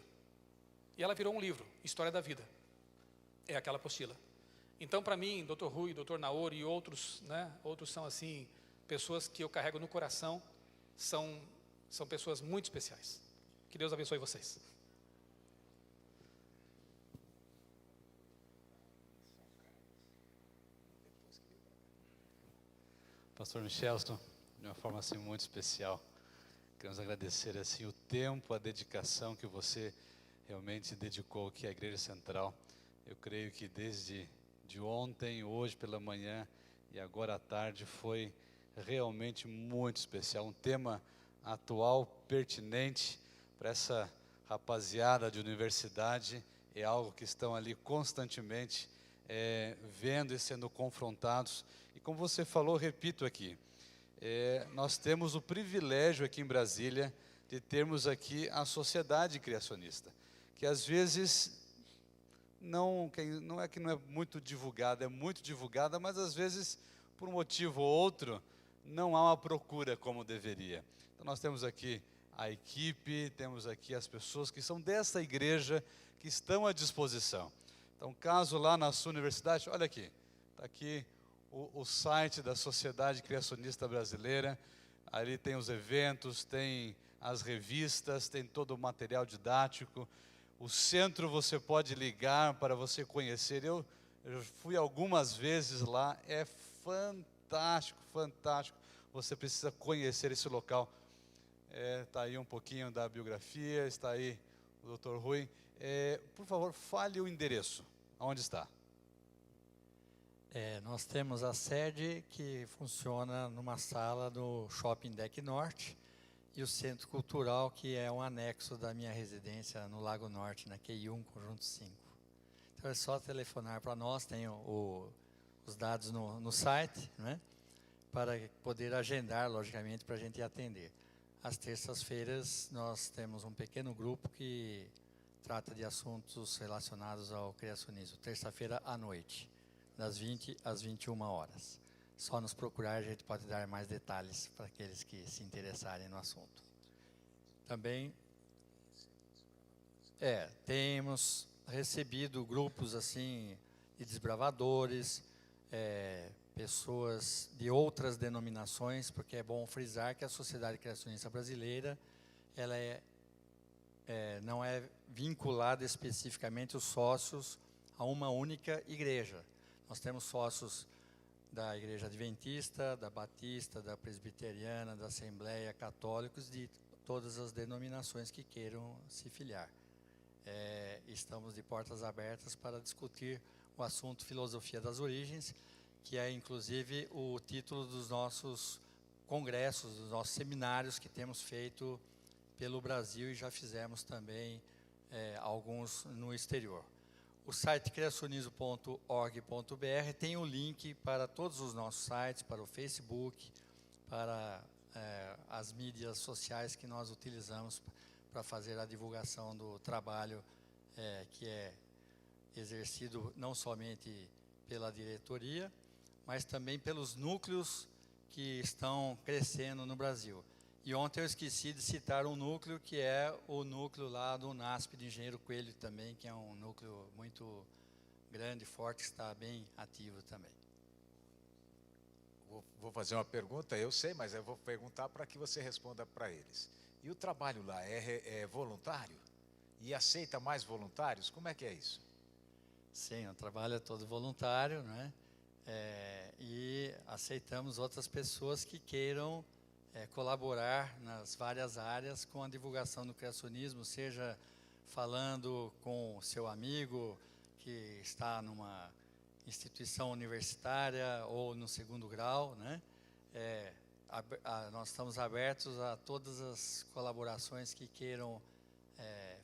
E ela virou um livro, História da Vida. É aquela apostila. Então, para mim, Dr. Rui, Dr. Naor e outros, né? Outros são assim, pessoas que eu carrego no coração, são pessoas muito especiais. Que Deus abençoe vocês. Pastor Michelson, de uma forma assim muito especial, queremos agradecer assim o tempo, a dedicação que você realmente dedicou aqui à Igreja Central. Eu creio que desde de ontem, hoje pela manhã e agora à tarde foi realmente muito especial, um tema atual, pertinente para essa rapaziada de universidade, é algo que estão ali constantemente vendo e sendo confrontados. E como você falou, repito aqui, nós temos o privilégio aqui em Brasília de termos aqui a sociedade criacionista, que às vezes não é que não é muito divulgada, é muito divulgada, mas às vezes, por um motivo ou outro, não há uma procura como deveria. Então nós temos aqui a equipe, temos aqui as pessoas que são dessa igreja, que estão à disposição. Então, caso lá na sua universidade, olha aqui, está aqui o site da Sociedade Criacionista Brasileira, ali tem os eventos, tem as revistas, tem todo o material didático. O centro você pode ligar para você conhecer. Eu fui algumas vezes lá, é fantástico, fantástico. Você precisa conhecer esse local. Está aí um pouquinho da biografia, está aí o Dr. Rui. Por favor, fale o endereço. Onde está? Nós temos a sede que funciona numa sala do Shopping Deck Norte e o Centro Cultural, que é um anexo da minha residência no Lago Norte, na QI1, Conjunto 5. Então é só telefonar para nós, tem os dados no site, né, para poder agendar, logicamente, para a gente atender. Às terças-feiras nós temos um pequeno grupo que trata de assuntos relacionados ao criacionismo, terça-feira à noite, das 20 às 21 horas. Só nos procurar, a gente pode dar mais detalhes para aqueles que se interessarem no assunto. Também, temos recebido grupos assim de desbravadores, pessoas de outras denominações, porque é bom frisar que a Sociedade Criacionista Brasileira, ela não é vinculada especificamente os sócios a uma única igreja. Nós temos sócios da Igreja Adventista, da Batista, da Presbiteriana, da Assembleia, católicos, de todas as denominações que queiram se filiar. Estamos de portas abertas para discutir o assunto Filosofia das Origens, que é inclusive o título dos nossos congressos, dos nossos seminários que temos feito pelo Brasil e já fizemos também alguns no exterior. O site criacionismo.org.br tem o link para todos os nossos sites, para o Facebook, para as mídias sociais que nós utilizamos para fazer a divulgação do trabalho que é exercido não somente pela diretoria, mas também pelos núcleos que estão crescendo no Brasil. E ontem eu esqueci de citar um núcleo, que é o núcleo lá do NASP de Engenheiro Coelho também, que é um núcleo muito grande, forte, que está bem ativo também. Vou fazer uma pergunta, eu sei, mas eu vou perguntar para que você responda para eles. E o trabalho lá é voluntário? E aceita mais voluntários? Como é que é isso? Sim, o trabalho é todo voluntário, né? E aceitamos outras pessoas que queiram colaborar nas várias áreas com a divulgação do criacionismo, seja falando com seu amigo que está numa instituição universitária ou no segundo grau, né? nós estamos abertos a todas as colaborações que queiram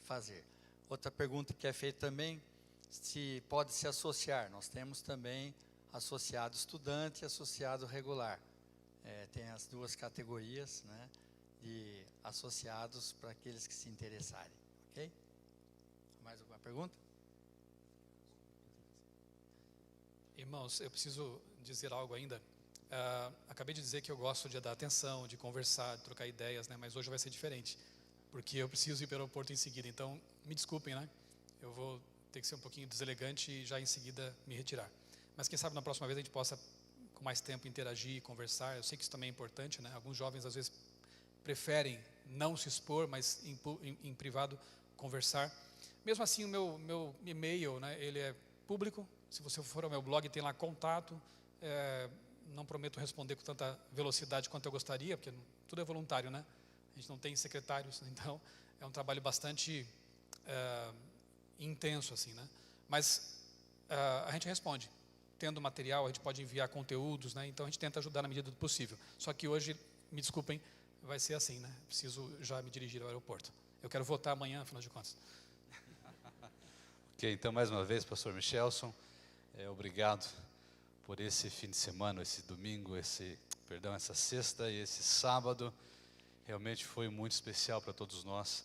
fazer. Outra pergunta que é feita também, se pode se associar. Nós temos também associado estudante e associado regular. Tem as duas categorias, né, de associados para aqueles que se interessarem. Ok? Mais alguma pergunta? Irmãos, eu preciso dizer algo ainda. Acabei de dizer que eu gosto de dar atenção, de conversar, de trocar ideias, né? Mas hoje vai ser diferente, porque eu preciso ir para o aeroporto em seguida. Então, me desculpem, né? Eu vou ter que ser um pouquinho deselegante e já em seguida me retirar. Mas quem sabe na próxima vez a gente possa, com mais tempo, interagir, conversar. Eu sei que isso também é importante, né? Alguns jovens às vezes preferem não se expor, mas em privado conversar. Mesmo assim, o meu e-mail, né? Ele é público. Se você for ao meu blog, tem lá contato. Não prometo responder com tanta velocidade quanto eu gostaria, porque tudo é voluntário, né? A gente não tem secretários, então é um trabalho bastante intenso, assim, né? Mas a gente responde. Tendo material, a gente pode enviar conteúdos, né? Então a gente tenta ajudar na medida do possível. Só que hoje, me desculpem, vai ser assim, né? Preciso já me dirigir ao aeroporto. Eu quero votar amanhã, afinal de contas. Ok, então mais uma vez, pastor Michelson, obrigado por esse fim de semana, esse domingo, essa sexta e esse sábado. Realmente foi muito especial para todos nós.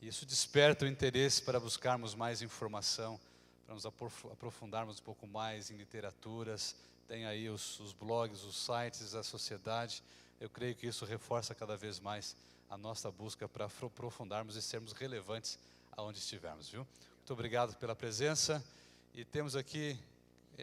Isso desperta o interesse para buscarmos mais informação, para nos aprofundarmos um pouco mais em literaturas. Tem aí os blogs, os sites, a sociedade. Eu creio que isso reforça cada vez mais a nossa busca para aprofundarmos e sermos relevantes aonde estivermos, viu? Muito obrigado pela presença. E temos aqui